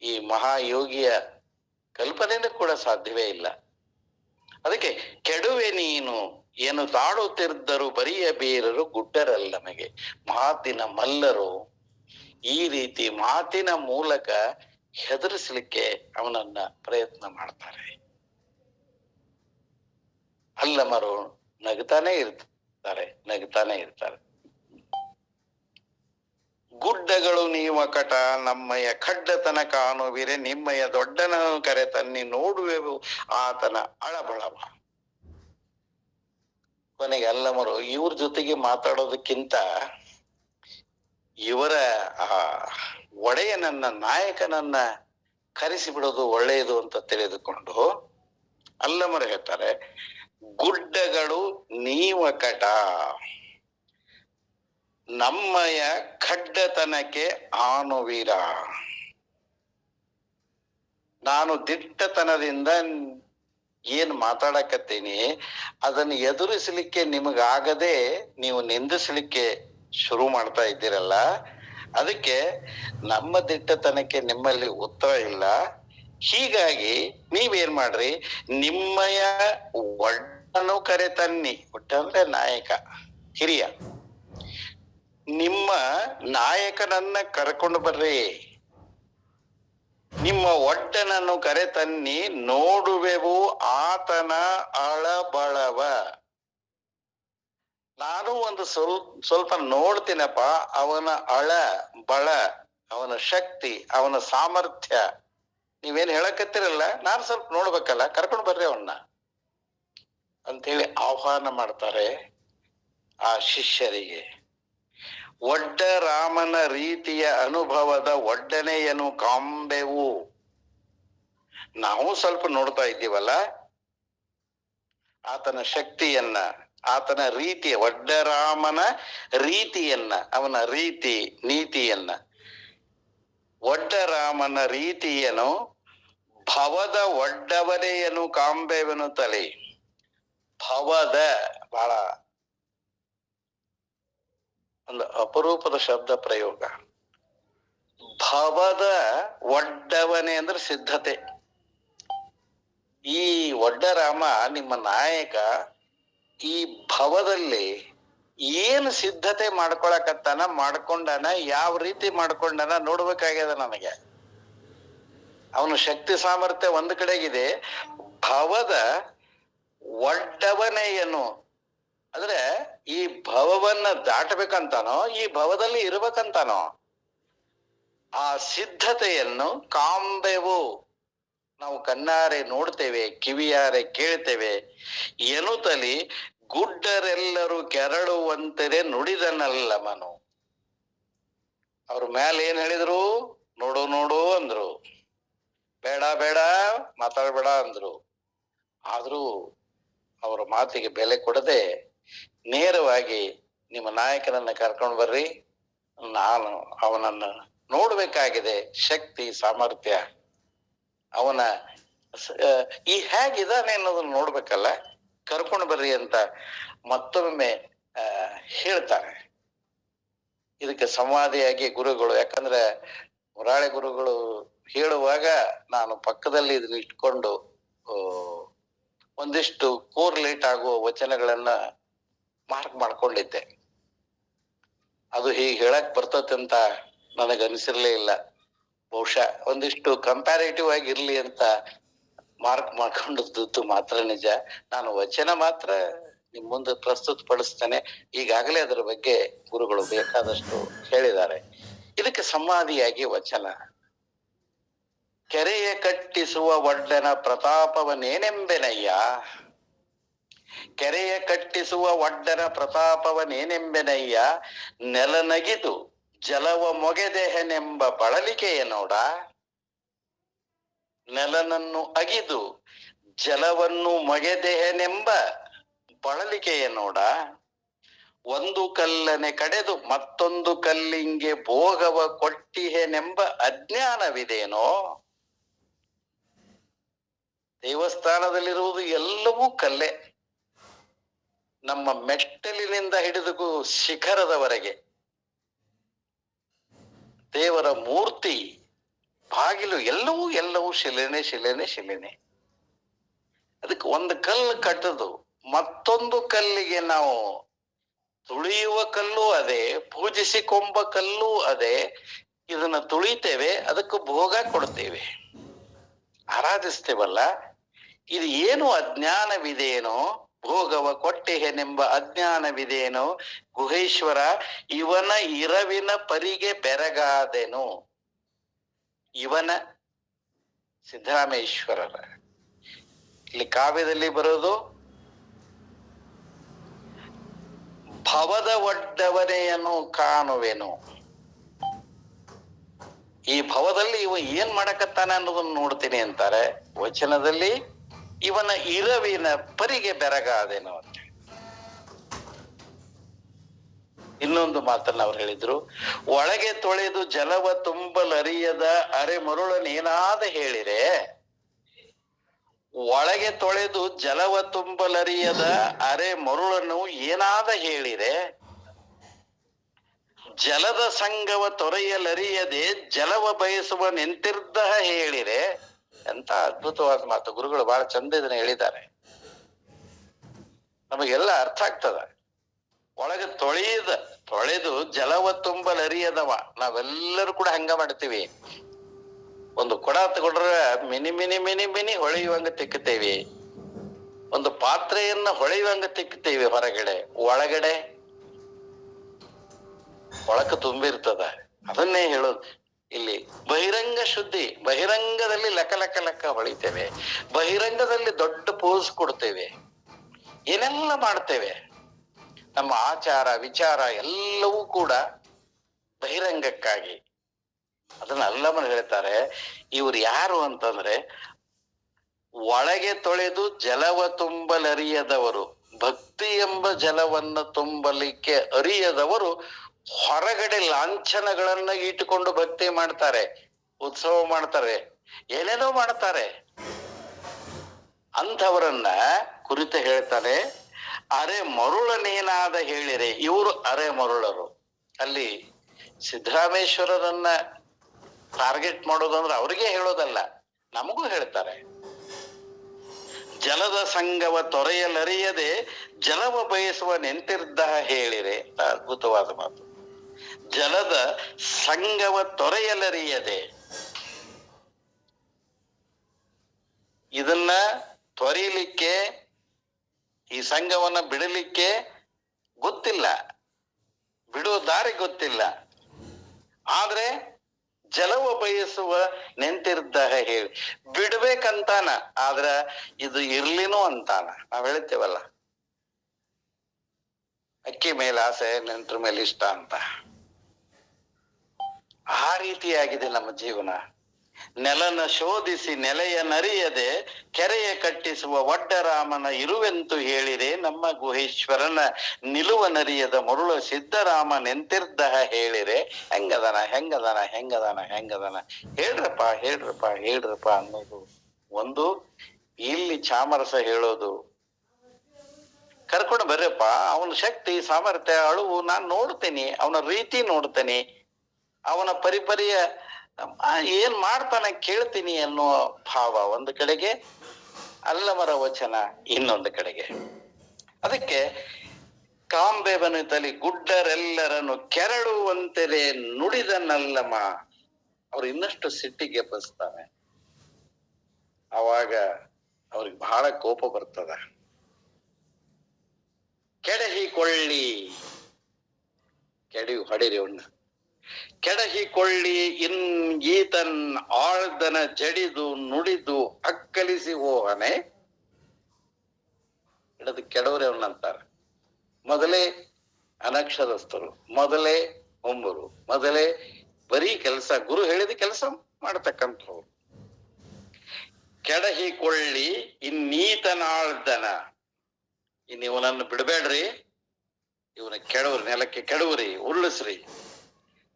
ಈ ಮಹಾಯೋಗಿಯ ಕಲ್ಪನೆನೂ ಕೂಡ ಸಾಧ್ಯವೇ ಇಲ್ಲ. ಅದಕ್ಕೆ ಕೆಡುವೆ ನೀನು ಏನು ತಾಡುತ್ತಿದ್ದರು ಬರಿಯ ಬೀರರು ಗುಡ್ಡರಲ್ಲ ನಮಗೆ. ಮಾತಿನ ಮಲ್ಲರು ಈ ರೀತಿ ಮಾತಿನ ಮೂಲಕ ಹೆದರಿಸಲಿಕ್ಕೆ ಅವನನ್ನ ಪ್ರಯತ್ನ ಮಾಡ್ತಾರೆ. ಅಲ್ಲಮರು ನಗ್ತಾನೆ ಇರ್ತಾರೆ. ಗುಡ್ಡಗಳು ನೀವ ಕಟ ನಮ್ಮಯ ಖಡ್ಡತನ ಕಾಣುವಿರೆ, ನಿಮ್ಮಯ ದೊಡ್ಡನ ಕರೆ ತನ್ನಿ ನೋಡುವೆವು ಆತನ ಅಳಬಳವ. ಕೊನೆಗೆ ಅಲ್ಲಮರು ಇವ್ರ ಜೊತೆಗೆ ಮಾತಾಡೋದಕ್ಕಿಂತ ಇವರ ಆ ಒಡೆಯನನ್ನ, ನಾಯಕನನ್ನ ಕರೆಸಿ ಬಿಡೋದು ಒಳ್ಳೆಯದು ಅಂತ ತಿಳಿದುಕೊಂಡು ಅಲ್ಲಮರು ಹೇಳ್ತಾರೆ, ಗುಡ್ಡಗಳು ನೀವ ಕಟ ನಮ್ಮಯ ಖಡ್ಡತನಕ್ಕೆ ಆನುವೀರ. ನಾನು ದಿಟ್ಟತನದಿಂದ ಏನ್ ಮಾತಾಡಕತ್ತೀನಿ ಅದನ್ನು ಎದುರಿಸಲಿಕ್ಕೆ ನಿಮಗಾಗದೆ ನೀವು ನಿಂದಿಸಲಿಕ್ಕೆ ಶುರು ಮಾಡ್ತಾ ಇದ್ದೀರಲ್ಲ, ಅದಕ್ಕೆ ನಮ್ಮ ದಿಟ್ಟತನಕ್ಕೆ ನಿಮ್ಮಲ್ಲಿ ಉತ್ತರ ಇಲ್ಲ. ಹೀಗಾಗಿ ನೀವೇನ್ ಮಾಡ್ರಿ, ನಿಮ್ಮಯ ಒಡ್ಡನು ಕರೆ ತನ್ನಿ. ಒಡ್ಡ ಅಂದ್ರೆ ನಾಯಕ, ಹಿರಿಯ. ನಿಮ್ಮ ನಾಯಕನನ್ನ ಕರ್ಕೊಂಡು ಬರ್ರಿ, ನಿಮ್ಮ ಒಡ್ಡನನ್ನು ಕರೆ ತನ್ನಿ ನೋಡುವೆವು ಆತನ ಅಳಬಳವ. ನಾನು ಒಂದು ಸ್ವಲ್ಪ ನೋಡ್ತೀನಪ್ಪ ಅವನ ಬಳ, ಅವನ ಶಕ್ತಿ, ಅವನ ಸಾಮರ್ಥ್ಯ. ನೀವೇನ್ ಹೇಳಕತ್ತಿರಲ್ಲ, ನಾನು ಸ್ವಲ್ಪ ನೋಡ್ಬೇಕಲ್ಲ, ಕರ್ಕೊಂಡು ಬರ್ರಿ ಅವನ್ನ ಅಂತೇಳಿ ಆಹ್ವಾನ ಮಾಡ್ತಾರೆ ಆ ಶಿಷ್ಯರಿಗೆ. ಒಡ್ಡ ರಾಮನ ರೀತಿಯ ಅನುಭವದ ಒಡ್ಡನೆಯನು ಕಾಂಬೆವು. ನಾವು ಸ್ವಲ್ಪ ನೋಡ್ತಾ ಇದ್ದೀವಲ್ಲ ಆತನ ಶಕ್ತಿಯನ್ನ, ಆತನ ರೀತಿಯ, ಒಡ್ಡರಾಮನ ರೀತಿಯನ್ನ, ಅವನ ರೀತಿ ನೀತಿಯನ್ನ. ಒಡ್ಡರಾಮನ ರೀತಿಯನು ಭವದ ಒಡ್ಡವನೆಯನು ಕಾಂಬೆವನು ತಲೆ. ಭವದ ಬಹಳ ಒಂದು ಅಪರೂಪದ ಶಬ್ದ ಪ್ರಯೋಗ. ಭವದ ಒಡ್ಡವನೆ ಅಂದ್ರೆ ಸಿದ್ಧತೆ. ಈ ಒಡ್ಡರಾಮ ನಿಮ್ಮ ನಾಯಕ ಈ ಭವದಲ್ಲಿ ಏನು ಸಿದ್ಧತೆ ಮಾಡ್ಕೊಂಡಾನ, ಯಾವ ರೀತಿ ಮಾಡ್ಕೊಂಡಾನ ನೋಡ್ಬೇಕಾಗ್ಯದ ನನಗೆ. ಅವನ ಶಕ್ತಿ ಸಾಮರ್ಥ್ಯ ಒಂದು ಕಡೆಗಿದೆ, ಭವದ ಒಡ್ಡವನೆಯನು ಅಂದ್ರೆ ಈ ಭವವನ್ನ ದಾಟಬೇಕಂತಾನೋ, ಈ ಭವದಲ್ಲಿ ಇರ್ಬೇಕಂತಾನೋ, ಆ ಸಿದ್ಧತೆಯನ್ನು ಕಾಂಬೆವು. ನಾವು ಕಣ್ಣಾರೆ ನೋಡ್ತೇವೆ, ಕಿವಿಯಾರೆ ಕೇಳ್ತೇವೆ. ಎನ್ನುತ್ತಲಿ ಗುಡ್ಡರೆಲ್ಲರೂ ಕೆರಳುವಂತೆರೆ ನುಡಿದನಲ್ಲಮನು. ಅವ್ರ ಮ್ಯಾಲ ಏನ್ ಹೇಳಿದ್ರು? ನೋಡು ನೋಡು ಅಂದ್ರು, ಬೇಡ ಬೇಡ ಮಾತಾಡ್ಬೇಡ ಅಂದ್ರು. ಆದ್ರೂ ಅವರ ಮಾತಿಗೆ ಬೆಲೆ ಕೊಡದೆ ನೇರವಾಗಿ ನಿಮ್ಮ ನಾಯಕನನ್ನ ಕರ್ಕೊಂಡು ಬರ್ರಿ, ನಾನು ಅವನನ್ನ ನೋಡ್ಬೇಕಾಗಿದೆ, ಶಕ್ತಿ ಸಾಮರ್ಥ್ಯ ಅವನ ಈ ಹೇಗಿದಾನೆ ಅನ್ನೋದನ್ನ ನೋಡ್ಬೇಕಲ್ಲ, ಕರ್ಕೊಂಡು ಬರ್ರಿ ಅಂತ ಮತ್ತೊಮ್ಮೆ ಹೇಳ್ತಾರೆ. ಇದಕ್ಕೆ ಸಂವಾದಿಯಾಗಿ ಗುರುಗಳು, ಯಾಕಂದ್ರೆ ಮುರಾಳಿ ಗುರುಗಳು ಹೇಳುವಾಗ ನಾನು ಪಕ್ಕದಲ್ಲಿ ಇದನ್ನ ಇಟ್ಕೊಂಡು ಒಂದಿಷ್ಟು ಕೋರ್ಲೇಟ್ ಆಗುವ ವಚನಗಳನ್ನ ಮಾರ್ಕ್ ಮಾಡ್ಕೊಂಡಿದ್ದೆ. ಅದು ಹೀಗೆ ಹೇಳಕ್ ಬರ್ತತೆ ಅಂತ ನನಗನ್ಸಿರ್ಲೇ ಇಲ್ಲ. ಬಹುಶಃ ಒಂದಿಷ್ಟು ಕಂಪ್ಯಾರೇಟಿವ್ ಆಗಿ ಇರ್ಲಿ ಅಂತ ಮಾರ್ಕ್ ಮಾಡ್ಕೊಂಡದ್ದು ಮಾತ್ರ ನಿಜ. ನಾನು ವಚನ ಮಾತ್ರ ನಿಮ್ ಮುಂದೆ ಪ್ರಸ್ತುತ ಪಡಿಸ್ತೇನೆ. ಈಗಾಗಲೇ ಅದರ ಬಗ್ಗೆ ಗುರುಗಳು ಬೇಕಾದಷ್ಟು ಹೇಳಿದ್ದಾರೆ. ಇದಕ್ಕೆ ಸಂವಾದಿಯಾಗಿ ವಚನ. ಕೆರೆಯ ಕಟ್ಟಿಸುವ ಒಡ್ಡನ ಪ್ರತಾಪವನೇನೆಂಬೆನಯ್ಯ, ಕೆರೆಯ ಕಟ್ಟಿಸುವ ಒಡ್ಡನ ಪ್ರತಾಪವನೇನೆಂಬೆನಯ್ಯ, ನೆಲನಗಿದು ಜಲವ ಮೊಗೆದೆಹನೆಂಬ ಬಳಲಿಕೆಯ ನೋಡ. ನೆಲನನ್ನು ಅಗಿದು ಜಲವನ್ನು ಮೊಗೆದೆಹನೆಂಬ ಬಳಲಿಕೆಯ ನೋಡ. ಒಂದು ಕಲ್ಲನೆ ಕಡೆದು ಮತ್ತೊಂದು ಕಲ್ಲಿಂಗೆ ಭೋಗವ ಕೊಟ್ಟಿಹೆನೆಂಬ ಅಜ್ಞಾನವಿದೇನೋ. ದೇವಸ್ಥಾನದಲ್ಲಿರುವುದು ಎಲ್ಲವೂ ಕಲ್ಲೇ. ನಮ್ಮ ಮೆಟ್ಟಲಿನಿಂದ ಹಿಡಿದು ಶಿಖರದವರೆಗೆ ದೇವರ ಮೂರ್ತಿ, ಬಾಗಿಲು ಎಲ್ಲವೂ ಎಲ್ಲವೂ ಶಿಲೆನೆ ಶಿಲೆನೆ ಶಿಲೆನೆ. ಅದಕ್ಕೆ ಒಂದು ಕಲ್ಲು ಕಟ್ಟದು ಮತ್ತೊಂದು ಕಲ್ಲಿಗೆ ನಾವು ತುಳಿಯುವ ಕಲ್ಲು ಅದೇ, ಪೂಜಿಸಿಕೊಂಬ ಕಲ್ಲು ಅದೇ. ಇದನ್ನ ತುಳಿತೇವೆ, ಅದಕ್ಕೆ ಭೋಗ ಕೊಡ್ತೇವೆ, ಆರಾಧಿಸ್ತೇವಲ್ಲ. ಇದು ಏನು ಅಜ್ಞಾನವಿದೇನೋ, ಭೋಗವ ಕೊಟ್ಟೆನೆಂಬ ಅಜ್ಞಾನವಿದೇನೋ ಗುಹೇಶ್ವರ, ಇವನ ಇರವಿನ ಪರಿಗೆ ಬೆರಗಾದೆನು. ಇವನ ಸಿದ್ದರಾಮೇಶ್ವರರ ಇಲ್ಲಿ ಕಾವ್ಯದಲ್ಲಿ ಬರೋದು ಭವದ ಒಡ್ಡವನೆಯನ್ನು ಕಾಣುವೆನು. ಈ ಭವದಲ್ಲಿ ಇವ ಏನ್ ಮಾಡಕತ್ತಾನ ಅನ್ನೋದನ್ನ ನೋಡ್ತೀನಿ ಅಂತಾರೆ. ವಚನದಲ್ಲಿ ಇವನ ಇರವಿನ ಪರಿಗೆ ಬೆರಗಾದೆನು ಅಂತ. ಇನ್ನೊಂದು ಮಾತನ್ನ ಅವ್ರು ಹೇಳಿದ್ರು, ಒಳಗೆ ತೊಳೆದು ಜಲವ ತುಂಬಲರಿಯದ ಅರೆ ಮರುಳನೇನಾದ ಹೇಳಿರೆ. ಒಳಗೆ ತೊಳೆದು ಜಲವ ತುಂಬಲರಿಯದ ಅರೆ ಮರುಳನ್ನು ಏನಾದ ಹೇಳಿರೆ. ಜಲದ ಸಂಗವ ತೊರೆಯಲರಿಯದೆ ಜಲವ ಬಯಸುವ ನಿಂತಿರ್ದ ಹೇಳಿರೆ. ಎಂತ ಅದ್ಭುತವಾದ ಮಾತು. ಗುರುಗಳು ಬಹಳ ಚಂದ ಇದನ್ನ ಹೇಳಿದ್ದಾರೆ, ನಮಗೆಲ್ಲ ಅರ್ಥ ಆಗ್ತದ. ಒಳಗೆ ತೊಳೆದು ಜಲವ ತುಂಬಲರಿಯದವ. ನಾವೆಲ್ಲರೂ ಕೂಡ ಹಂಗ ಮಾಡ್ತೀವಿ. ಒಂದು ಕೊಡ ತಗೊಂಡ್ರೆ ಮಿನಿ ಮಿನಿ ಮಿನಿ ಮಿನಿ ಹೊಳೆಯುವಂಗ ತಿಕ್ಕುತ್ತೇವೆ, ಒಂದು ಪಾತ್ರೆಯನ್ನ ಹೊಳೆಯುವಂಗ ತಿಕ್ಕುತ್ತೇವೆ. ಹೊರಗಡೆ ಒಳಗಡೆ ಒಳಕ ತುಂಬಿರ್ತದ. ಅದನ್ನೇ ಹೇಳೋದು ಇಲ್ಲಿ. ಬಹಿರಂಗ ಶುದ್ಧಿ, ಬಹಿರಂಗದಲ್ಲಿ ಲೆಕ್ಕ ಲೆಕ್ಕ ಲೆಕ್ಕ ಹೊಳಿತೇವೆ, ಬಹಿರಂಗದಲ್ಲಿ ದೊಡ್ಡ ಪೋಸ್ ಕೊಡ್ತೇವೆ, ಏನೆಲ್ಲ ಮಾಡ್ತೇವೆ. ನಮ್ಮ ಆಚಾರ ವಿಚಾರ ಎಲ್ಲವೂ ಕೂಡ ಬಹಿರಂಗಕ್ಕಾಗಿ. ಅದನ್ನ ಅಲ್ಲಮನ ಹೇಳ್ತಾರೆ, ಇವ್ರು ಯಾರು ಅಂತಂದ್ರೆ ಒಳಗೆ ತೊಳೆದು ಜಲವ ತುಂಬಲರಿಯದವರು. ಭಕ್ತಿ ಎಂಬ ಜಲವನ್ನ ತುಂಬಲಿಕ್ಕೆ ಅರಿಯದವರು ಹೊರಗಡೆ ಲಾಂಛನಗಳನ್ನ ಇಟ್ಟುಕೊಂಡು ಭಕ್ತಿ ಮಾಡ್ತಾರೆ, ಉತ್ಸವ ಮಾಡ್ತಾರೆ, ಏನೇನೋ ಮಾಡ್ತಾರೆ. ಅಂಥವರನ್ನ ಕುರಿತು ಹೇಳ್ತಾನೆ, ಅರೆ ಮರುಳನೇನಾದ ಹೇಳಿರೆ. ಇವರು ಅರೆ ಮರುಳರು. ಅಲ್ಲಿ ಸಿದ್ದರಾಮೇಶ್ವರರನ್ನ ಟಾರ್ಗೆಟ್ ಮಾಡೋದಂದ್ರೆ ಅವ್ರಿಗೆ ಹೇಳೋದಲ್ಲ, ನಮಗೂ ಹೇಳ್ತಾರೆ. ಜಲದ ಸಂಗವ ತೊರೆಯಲರಿಯದೆ ಜಲವ ಬಯಸುವ ನಿಂತಿರ್ದ ಹೇಳಿರೆ. ಅದ್ಭುತವಾದ ಮಾತು. ಜಲದ ಸಂಗವ ತೊರೆಯಲರಿಯದೆ, ಇದನ್ನ ತೊರೆಯಲಿಕ್ಕೆ, ಈ ಸಂಘವನ್ನ ಬಿಡಲಿಕ್ಕೆ ಗೊತ್ತಿಲ್ಲ, ಬಿಡುವ ದಾರಿ ಗೊತ್ತಿಲ್ಲ. ಆದ್ರೆ ಜಲವ ಬಯಸುವ ನಿಂತಿರ್ದ ಹೇಳಿ ಬಿಡ್ಬೇಕಂತಾನ, ಆದ್ರ ಇದು ಇರ್ಲಿನೂ ಅಂತಾನ. ನಾವ್ ಹೇಳ್ತೇವಲ್ಲ, ಅಕ್ಕಿ ಮೇಲೆ ಆಸೆ ನೆಂಟ್ರ ಮೇಲೆ ಇಷ್ಟ ಅಂತ. ಆ ರೀತಿಯಾಗಿದೆ ನಮ್ಮ ಜೀವನ. ನೆಲನ ಶೋಧಿಸಿ ನೆಲೆಯ ನರಿಯದೆ ಕೆರೆಯ ಕಟ್ಟಿಸುವ ಒಡ್ಡರಾಮನ ಇರುವೆಂತು ಹೇಳಿರೆ. ನಮ್ಮ ಗುಹೇಶ್ವರನ ನಿಲುವ ನರಿಯದ ಮರುಳ ಸಿದ್ದರಾಮ ನೆಂತಿರ್ದ ಹೇಳಿರೆ. ಹೆಂಗದನ ಹೆಂಗದನ ಹೆಂಗದನ ಹೆಂಗದನ ಹೇಳ್ರಪ್ಪ ಹೇಳ್ರಪ್ಪ ಹೇಳ್ರಪ್ಪ ಅನ್ನೋದು ಒಂದು. ಇಲ್ಲಿ ಚಾಮರಸ ಹೇಳೋದು, ಕರ್ಕೊಂಡು ಬರ್ರಪ್ಪ, ಅವನ ಶಕ್ತಿ ಸಾಮರ್ಥ್ಯ ಅಳುವು ನಾನ್ ನೋಡ್ತೇನೆ, ಅವನ ರೀತಿ ನೋಡ್ತೇನೆ, ಅವನ ಪರಿಪರಿಯ ಏನ್ ಮಾಡ್ತಾನೆ ಕೇಳ್ತೀನಿ ಅನ್ನೋ ಭಾವ ಒಂದು ಕಡೆಗೆ, ಅಲ್ಲಮರ ವಚನ ಇನ್ನೊಂದು ಕಡೆಗೆ. ಅದಕ್ಕೆ ಕಾಂಬೆಬನುತಲಿ ಗುಡ್ಡರೆಲ್ಲರನ್ನು ಕೆರಳುವಂತೆರೆ ನುಡಿದನಲ್ಲಮ. ಅವ್ರು ಇನ್ನಷ್ಟು ಸಿಟ್ಟಿಗೆ ಎಬ್ಬಿಸ್ತಾನೆ. ಅವಾಗ ಅವ್ರಿಗೆ ಬಹಳ ಕೋಪ ಬರ್ತದ. ಕೆಡಹಿಕೊಳ್ಳಿ, ಕೆಡಿ ಹೊಡಿರಿ ಅವನ್ನ, ಕೆಡಹಿಕೊಳ್ಳಿ ಈತನ್ ಆಳ್ದನ ಜಡಿದು ನುಡಿದು ಅಕ್ಕಲಿಸಿ ಹೋಹನೆ. ಹಿಡಿದು ಕೆಡವ್ರೆ ಅವನಂತಾರ. ಮೊದಲೇ ಅನಕ್ಷರಸ್ಥರು, ಮೊದಲೇ ಹೊಂಬರು, ಮೊದಲೇ ಬರೀ ಕೆಲಸ, ಗುರು ಹೇಳಿದ ಕೆಲಸ ಮಾಡತಕ್ಕಂಥವ್ರು. ಕೆಡಹಿಕೊಳ್ಳಿ ಇನ್ನೀತನಾಳ್ದನ, ಇನ್ ಇವನನ್ನು ಬಿಡಬೇಡ್ರಿ, ಇವನ ಕೆಡವ್ರಿ, ನೆಲಕ್ಕೆ ಕೆಡವ್ರಿ, ಉರುಳಿಸ್ರಿ.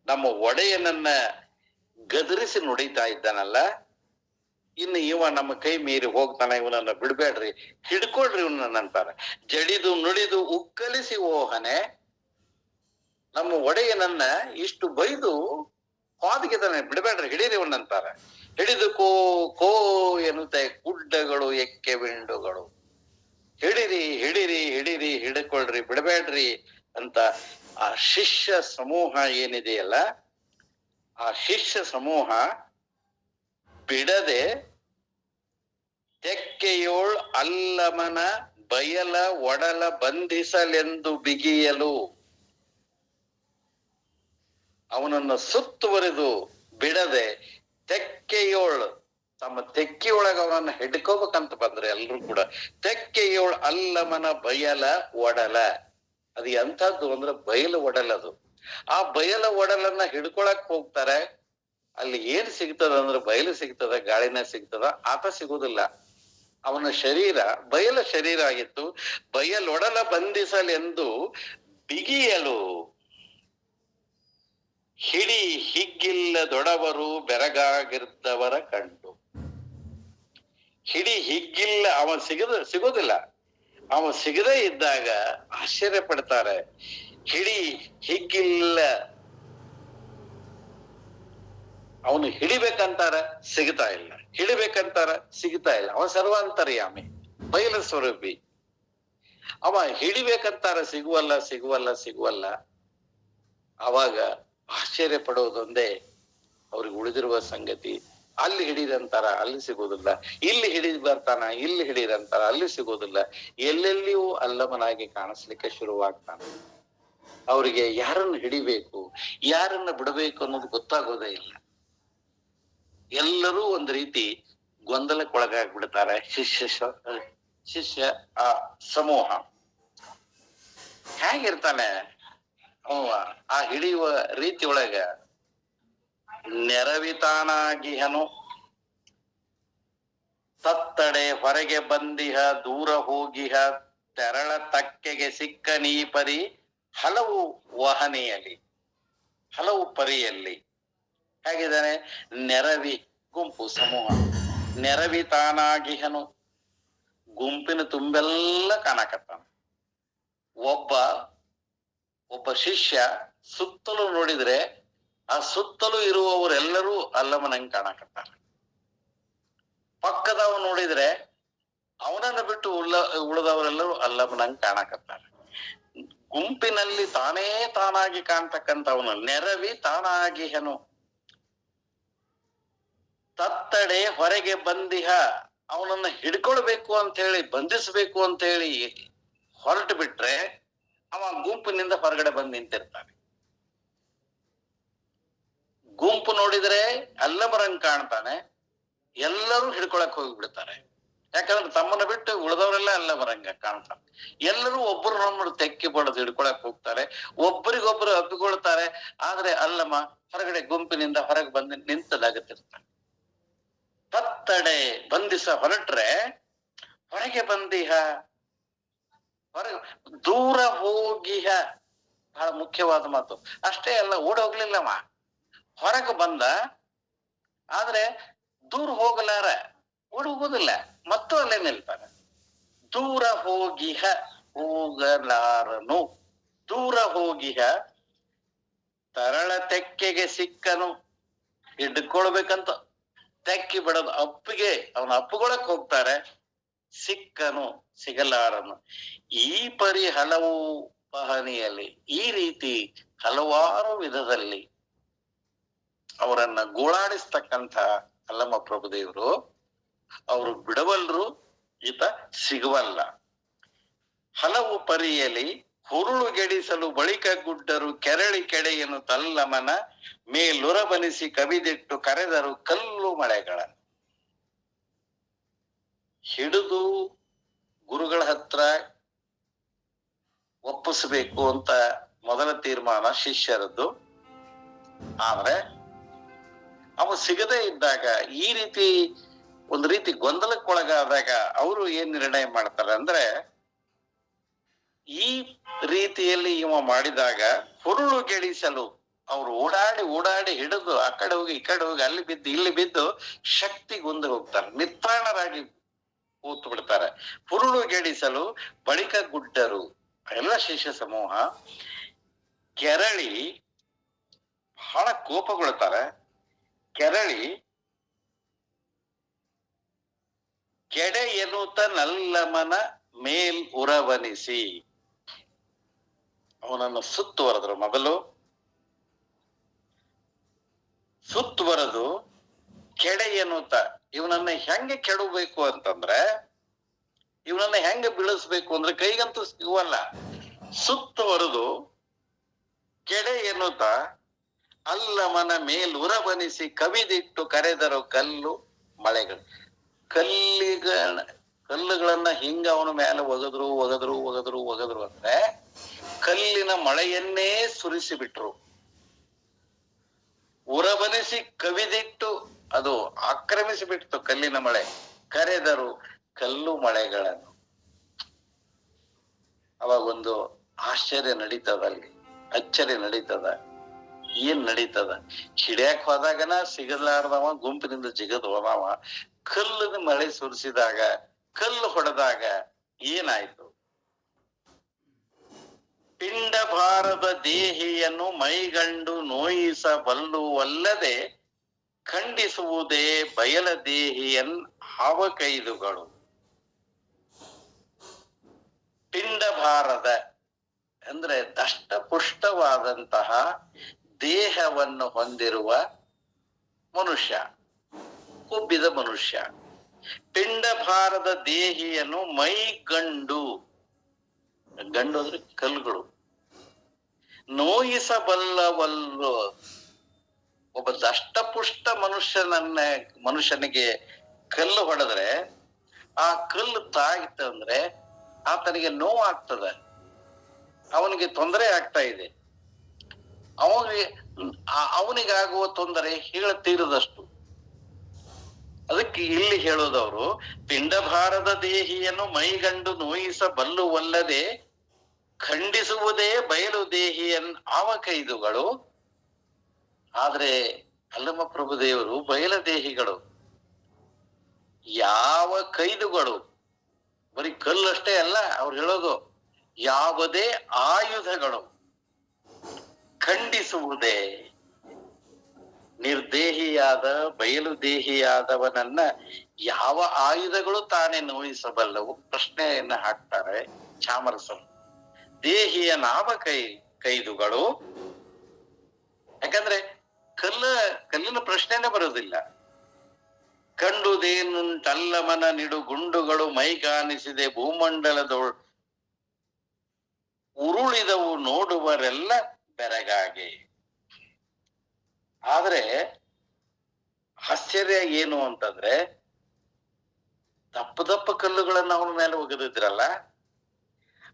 ನಮ್ಮ ಒಡೆಯನನ್ನ ಗದರಿಸಿ ನುಡಿತಾ ಇದ್ದಾನಲ್ಲ, ಇನ್ನು ಇವ ನಮ್ಮ ಕೈ ಮೀರಿ ಹೋಗ್ತಾನೆ, ಇವನನ್ನ ಬಿಡ್ಬೇಡ್ರಿ, ಹಿಡ್ಕೊಳ್ರಿ ಇವನನ್ನ ಅಂತಾರ. ಜಡಿದು ನುಡಿದು ಉಕ್ಕಲಿಸಿ ಓಹನೆ, ನಮ್ಮ ಒಡೆಯನನ್ನ ಇಷ್ಟು ಬೈದು ಹಾದಿಗೆದಾನೆ, ಬಿಡಬೇಡ್ರಿ, ಹಿಡೀರಿ ಇವನಂತಾರ. ಹಿಡಿದು ಕೋ ಕೋ ಎನ್ನುತ್ತೆ ಗುಡ್ಡಗಳು ಎಕ್ಕೆ ಬಿಂಡುಗಳು, ಹಿಡಿರಿ ಹಿಡಿರಿ ಹಿಡಿರಿ, ಹಿಡ್ಕೊಳ್ರಿ, ಬಿಡಬೇಡ್ರಿ ಅಂತ ಆ ಶಿಷ್ಯ ಸಮೂಹ ಏನಿದೆಯಲ್ಲ, ಆ ಶಿಷ್ಯ ಸಮೂಹ ಬಿಡದೆ ತೆಕ್ಕೆಯೋಳ್ ಅಲ್ಲಮನ ಬಯಲ ಒಡಲ ಬಂಧಿಸಲೆಂದು ಬಿಗಿಯಲು, ಅವನನ್ನು ಸುತ್ತುವರೆದು ಬಿಡದೆ ತೆಕ್ಕೆಯೋಳ್, ತಮ್ಮ ತೆಕ್ಕೆಯೊಳಗ ಅವನನ್ನ ಹಿಡ್ಕೋಬೇಕಂತ ಬಂದ್ರೆ ಎಲ್ರು ಕೂಡ, ತೆಕ್ಕೆಯೋಳ್ ಅಲ್ಲಮನ ಬಯಲ ಒಡಲ, ಅದು ಎಂಥದ್ದು ಅಂದ್ರೆ ಬಯಲು ಒಡಲದು. ಆ ಬಯಲ ಒಡಲನ್ನ ಹಿಡ್ಕೊಳಕ್ ಹೋಗ್ತಾರೆ. ಅಲ್ಲಿ ಏನ್ ಸಿಗ್ತದ ಅಂದ್ರೆ ಬಯಲು ಸಿಗ್ತದ, ಗಾಳಿನ ಸಿಗ್ತದ, ಆತ ಸಿಗುದಿಲ್ಲ. ಅವನ ಶರೀರ ಬಯಲ ಶರೀರ ಆಗಿತ್ತು. ಬಯಲೊಡಲ ಬಂಧಿಸಲೆಂದು ಬಿಗಿಯಲು, ಹಿಡಿ ಹಿಗ್ಗಿಲ್ಲದೊಡವರು ಬೆರಗಾಗಿರ್ದವರ ಕಂಡು. ಹಿಡಿ ಹಿಗ್ಗಿಲ್ಲ, ಅವ ಸಿಗೋದಿಲ್ಲ. ಅವ ಸಿಗದೇ ಇದ್ದಾಗ ಆಶ್ಚರ್ಯ ಪಡ್ತಾರೆ. ಹಿಡಿ ಹಿಗ್ಗಿಲ್ಲ, ಅವನು ಹಿಡಿಬೇಕಂತಾರ ಸಿಗ್ತಾ ಇಲ್ಲ, ಹಿಡಿಬೇಕಂತಾರ ಸಿಗ್ತಾ ಇಲ್ಲ. ಅವ ಸರ್ವಾಂತರ್ಯಾಮಿ, ಬಯಲ ಸ್ವರೂಪಿ. ಅವ ಹಿಡಿಬೇಕಂತಾರ ಸಿಗುವಲ್ಲ ಸಿಗುವಲ್ಲ ಸಿಗುವಲ್ಲ. ಅವಾಗ ಆಶ್ಚರ್ಯ ಪಡೋದೊಂದೇ ಅವ್ರಿಗೆ ಉಳಿದಿರುವ ಸಂಗತಿ. ಅಲ್ಲಿ ಹಿಡಿದಂತಾರ ಅಲ್ಲಿ ಸಿಗೋದಿಲ್ಲ, ಇಲ್ಲಿ ಹಿಡಿದು ಬರ್ತಾನ ಇಲ್ಲಿ ಹಿಡಿದಂತಾರ ಅಲ್ಲಿ ಸಿಗೋದಿಲ್ಲ. ಎಲ್ಲೆಲ್ಲಿಯೂ ಅಲ್ಲಮನಾಗಿ ಕಾಣಿಸ್ಲಿಕ್ಕೆ ಶುರುವಾಗ್ತಾನ. ಅವ್ರಿಗೆ ಯಾರನ್ನ ಹಿಡಿಬೇಕು ಯಾರನ್ನ ಬಿಡಬೇಕು ಅನ್ನೋದು ಗೊತ್ತಾಗೋದೇ ಇಲ್ಲ. ಎಲ್ಲರೂ ಒಂದ್ ರೀತಿ ಗೊಂದಲಕ್ಕೊಳಗಾಗ್ಬಿಡ್ತಾರೆ. ಶಿಷ್ಯ ಆ ಸಮೂಹ ಹೇಗಿರ್ತಾನೆ ಆ ಹಿಡಿಯುವ ರೀತಿ ಒಳಗ, ನೆರವಿತಾನಾಗಿಹನು ತತ್ತಡೆ ಹೊರಗೆ ಬಂದಿಹ ದೂರ ಹೋಗಿಹ ತೆರಳ ತಕ್ಕೆಗೆ ಸಿಕ್ಕ ನೀಪರಿ ಹಲವು ವಹನೆಯಲ್ಲಿ, ಹಲವು ಪರಿಯಲ್ಲಿ. ಹೇಗಿದ್ದಾನೆ? ನೆರವಿ, ಗುಂಪು ಸಮೂಹ. ನೆರವಿತಾನಾಗಿಹನು, ಗುಂಪಿನ ತುಂಬೆಲ್ಲ ಕಾಣಕತ್ತಾನ. ಒಬ್ಬ ಶಿಷ್ಯ ಸುತ್ತಲೂ ನೋಡಿದ್ರೆ ಆ ಸುತ್ತಲೂ ಇರುವವರೆಲ್ಲರೂ ಅಲ್ಲಮನಂಗ್ ಕಾಣಕತ್ತಾರ. ಪಕ್ಕದವ ನೋಡಿದ್ರೆ ಅವನನ್ನ ಬಿಟ್ಟು ಉಳಿದವರೆಲ್ಲರೂ ಅಲ್ಲಮನಂಗ್ ಕಾಣಕತ್ತಾರ. ಗುಂಪಿನಲ್ಲಿ ತಾನೇ ತಾನಾಗಿ ಕಾಣ್ತಕ್ಕಂಥವನು ನೆರವಿ ತಾನಾಗಿಹನು. ತತ್ತಡೆ ಹೊರಗೆ ಬಂದಿಹ, ಅವನನ್ನ ಹಿಡ್ಕೊಳ್ಬೇಕು ಅಂತ ಹೇಳಿ ಬಂಧಿಸ್ಬೇಕು ಅಂತ ಹೇಳಿ ಹೊರಟು ಬಿಟ್ರೆ ಅವ ಗುಂಪಿನಿಂದ ಹೊರಗಡೆ ಬಂದು ನಿಂತಿರ್ತಾನೆ. ಗುಂಪು ನೋಡಿದ್ರೆ ಅಲ್ಲಮರಂಗ್ ಕಾಣ್ತಾನೆ, ಎಲ್ಲರೂ ಹಿಡ್ಕೊಳಕ್ ಹೋಗಿಬಿಡ್ತಾರೆ. ಯಾಕಂದ್ರೆ ತಮ್ಮನ್ನ ಬಿಟ್ಟು ಉಳಿದವರೆಲ್ಲ ಅಲ್ಲಮರಂಗ ಕಾಣ್ತಾನೆ. ಎಲ್ಲರೂ ಒಬ್ಬರನ್ನೊಬ್ಬರು ತೆಕ್ಕಿ ಬಡದು ಹಿಡ್ಕೊಳಕ್ ಹೋಗ್ತಾರೆ, ಒಬ್ಬರಿಗೊಬ್ಬರು ಅಪ್ಪಿಕೊಳ್ತಾರೆ. ಆದ್ರೆ ಅಲ್ಲಮ ಹೊರಗಡೆ ಗುಂಪಿನಿಂದ ಹೊರಗೆ ಬಂದು ನಿಂತಲಾಗುತ್ತಿರ್ತಾನೆ. ತತ್ತಡೆ ಬಂಧಿಸ ಹೊರಟ್ರೆ ಹೊರಗೆ ಬಂದಿಹ, ಹೊರಗೆ ದೂರ ಹೋಗಿಹ, ಬಹಳ ಮುಖ್ಯವಾದ ಮಾತು. ಅಷ್ಟೇ ಅಲ್ಲ, ಓಡ್ ಹೋಗ್ಲಿಲ್ಲವ, ಹೊರಗೆ ಬಂದ. ಆದ್ರೆ ದೂರ ಹೋಗಲಾರ, ಓಡ್ ಹೋಗುದಿಲ್ಲ, ಮತ್ತು ಅಲ್ಲೇ ನಿಲ್ತಾನೆ. ದೂರ ಹೋಗಿಹ, ಹೋಗಲಾರನು. ದೂರ ಹೋಗಿಹ ತರಳ ತೆಕ್ಕೆಗೆ ಸಿಕ್ಕನು. ಹಿಡ್ಕೊಳ್ಬೇಕಂತ ತೆಕ್ಕಿ ಬಿಡೋದು ಅಪ್ಪಿಗೆ ಅವನ ಅಪ್ಪುಗೊಳಕ್ ಹೋಗ್ತಾರೆ. ಸಿಕ್ಕನು, ಸಿಗಲಾರನು. ಈ ಪರಿ ಹಲವು ಪಹಣಿಯಲ್ಲಿ, ಈ ರೀತಿ ಹಲವಾರು ವಿಧದಲ್ಲಿ ಅವರನ್ನ ಗೋಳಾಡಿಸ್ತಕ್ಕಂಥ ಅಲ್ಲಮ ಪ್ರಭುದೇವರು, ಅವರು ಬಿಡವಲ್ರು, ಈತ ಸಿಗುವಲ್ಲ. ಹಲವು ಪರಿಯಲ್ಲಿ ಹುರುಳುಗೆಡಿಸಲು ಬಳಿಕ ಗುಡ್ಡರು ಕೆರಳಿ ಕೆಡೆಯನು ತಲ್ಲಮನ ಮೇಲುರಬನಿಸಿ ಕವಿದಿಟ್ಟು ಕರೆದರು ಕಲ್ಲು ಮಳೆಗಳ. ಹಿಡಿದು ಗುರುಗಳ ಹತ್ರ ಒಪ್ಪಿಸಬೇಕು ಅಂತ ಮೊದಲ ತೀರ್ಮಾನ ಶಿಷ್ಯರದ್ದು. ಆದ್ರೆ ಅವ ಸಿಗದೇ ಇದ್ದಾಗ, ಈ ರೀತಿ ಒಂದು ರೀತಿ ಗೊಂದಲಕ್ಕೊಳಗಾದಾಗ ಅವರು ಏನ್ ನಿರ್ಣಯ ಮಾಡ್ತಾರೆ ಅಂದ್ರೆ, ಈ ರೀತಿಯಲ್ಲಿ ಇವ ಮಾಡಿದಾಗ ಹುರುಳು ಗೆಡಿಸಲು, ಅವ್ರು ಓಡಾಡಿ ಓಡಾಡಿ ಹಿಡಿದು ಆ ಕಡೆ ಹೋಗಿ ಈ ಕಡೆ ಹೋಗಿ ಅಲ್ಲಿ ಬಿದ್ದು ಇಲ್ಲಿ ಬಿದ್ದು ಶಕ್ತಿಗುಂದು ಹೋಗ್ತಾರೆ, ನಿತ್ರಾಣರಾಗಿ ಕೂತು ಬಿಡ್ತಾರೆ. ಹುರುಳು ಗೆಡಿಸಲು ಬಳಿಕ ಗುಡ್ಡರು ಎಲ್ಲ ಶಿಷ್ಯ ಸಮೂಹ ಕೆರಳಿ ಬಹಳ ಕೋಪಗೊಳ್ತಾರೆ. ಕೆರಳಿ ಕೆಡೆ ಎನ್ನುತ್ತ ನಲ್ಲಮನ ಮೇಲ್ ಉರವನಿಸಿ ಅವನನ್ನು ಸುತ್ತುವರೆದ್ರು. ಮೊದಲು ಸುತ್ತುವರೆದು ಕೆಡೆ ಎನ್ನುತ್ತ ಇವನನ್ನ ಹೆಂಗೆ ಕೆಡಬೇಕು ಅಂತಂದ್ರೆ, ಇವನನ್ನ ಹೆಂಗೆ ಬೀಳಿಸ್ಬೇಕು ಅಂದ್ರೆ ಕೈಗಂತೂ ಸಿಗುವಲ್ಲ. ಸುತ್ತುವರೆದು ಕೆಡೆ ಎನ್ನುತ್ತ ಅಲ್ಲಮನ ಮೇಲ್ ಉರವನಿಸಿ ಕವಿದಿಟ್ಟು ಕರೆದರು ಕಲ್ಲು ಮಳೆಗಳು. ಕಲ್ಲುಗಳನ್ನ ಹಿಂಗ ಅವನ ಮೇಲೆ ಒಗದ್ರು ಅಂದ್ರೆ ಕಲ್ಲಿನ ಮಳೆಯನ್ನೇ ಸುರಿಸಿ ಬಿಟ್ರು. ಉರಬನಿಸಿ ಕವಿದಿಟ್ಟು ಅದು ಆಕ್ರಮಿಸಿ ಬಿಡ್ತು ಕಲ್ಲಿನ ಮಳೆ. ಕರೆದರು ಕಲ್ಲು ಮಳೆಗಳನ್ನು. ಅವಾಗ ಒಂದು ಆಶ್ಚರ್ಯ ನಡೀತದ, ಅಲ್ಲಿ ಅಚ್ಚರಿ ನಡೀತದ. ಏನ್ ನಡೀತದ? ಹಿಡಿಯಾಕ್ ಹೋದಾಗನ ಸಿಗಲಾರ್ದವ ಗುಂಪಿನಿಂದ ಜಿಗದ್ ಹೋದವ ಕಲ್ಲದ ಮಳೆ ಸುರಿಸಿದಾಗ, ಕಲ್ಲು ಹೊಡೆದಾಗ ಏನಾಯ್ತು? ಪಿಂಡ ಭಾರದ ದೇಹಿಯನ್ನು ಮೈಗಂಡು ನೋಯಿಸಬಲ್ಲುವಲ್ಲದೆ ಖಂಡಿಸುವುದೇ ಬಯಲ ದೇಹಿಯನ್ ಹಾವಕೈದುಗಳು. ಪಿಂಡ ಭಾರದ ಅಂದ್ರೆ ದಷ್ಟಪುಷ್ಟವಾದಂತಹ ದೇಹವನ್ನು ಹೊಂದಿರುವ ಮನುಷ್ಯ, ಕೊಬ್ಬಿದ ಮನುಷ್ಯ. ಪಿಂಡ ಭಾರದ ದೇಹಿಯನ್ನು ಮೈಗಂಡು, ಗಂಡು ಅಂದ್ರೆ ಕಲ್ಲುಗಳು, ನೋಯಿಸಬಲ್ಲವಲ್ಲು. ಒಬ್ಬ ದಷ್ಟಪುಷ್ಟ ಮನುಷ್ಯನಿಗೆ ಕಲ್ಲು ಹೊಡೆದ್ರೆ ಆ ಕಲ್ಲು ತಾಗಿತ್ತಂದ್ರೆ ಆತನಿಗೆ ನೋವು ಆಗ್ತದೆ, ಅವನಿಗೆ ತೊಂದರೆ ಆಗ್ತಾ ಇದೆ. ಅವನಿಗಾಗುವ ತೊಂದರೆ ತೀರದಷ್ಟು. ಅದಕ್ಕೆ ಇಲ್ಲಿ ಹೇಳೋದವರು ಪಿಂಡಭಾರದ ದೇಹಿಯನ್ನು ಮೈಗಂಡು ನೋಯಿಸಬಲ್ಲುವಲ್ಲದೆ ಖಂಡಿಸುವುದೇ ಬಯಲು ದೇಹಿಯನ್ ಆವಕೈದುಗಳು. ಆದ್ರೆ ಅಲ್ಲಮ್ಮ ಪ್ರಭುದೇವರು ಬಯಲ ದೇಹಿಗಳು. ಯಾವ ಕೈದುಗಳು? ಬರೀ ಕಲ್ಲಷ್ಟೇ ಅಲ್ಲ, ಅವ್ರು ಹೇಳೋದು ಯಾವುದೇ ಆಯುಧಗಳು ಖಂಡಿಸುವುದೇ. ನಿರ್ದೇಹಿಯಾದ ಬಯಲು ದೇಹಿಯಾದವನನ್ನ ಯಾವ ಆಯುಧಗಳು ತಾನೇ ನೋಯಿಸಬಲ್ಲವು? ಪ್ರಶ್ನೆಯನ್ನ ಹಾಕ್ತಾರೆ ಚಾಮರಸರು. ದೇಹಿಯ ಕೈದುಗಳು. ಯಾಕಂದ್ರೆ ಕಲ್ಲಿನ ಪ್ರಶ್ನೆನೇ ಬರೋದಿಲ್ಲ. ಕಂಡುದೇನುಂಟಲ್ಲಮನ ನಿಡು ಗುಂಡುಗಳು ಮೈಗಾನಿಸಿದೆ ಭೂಮಂಡಲದೊಳ್ ಉರುಳಿದವು ನೋಡುವರೆಲ್ಲ ಬೆರಗಾಗಿ. ಆದ್ರೆ ಆಶ್ಚರ್ಯ ಏನು ಅಂತಂದ್ರೆ, ದಪ್ಪ ದಪ್ಪ ಕಲ್ಲುಗಳನ್ನ ಅವನ ಮೇಲೆ ಒಗೆದಿದ್ರಲ್ಲ,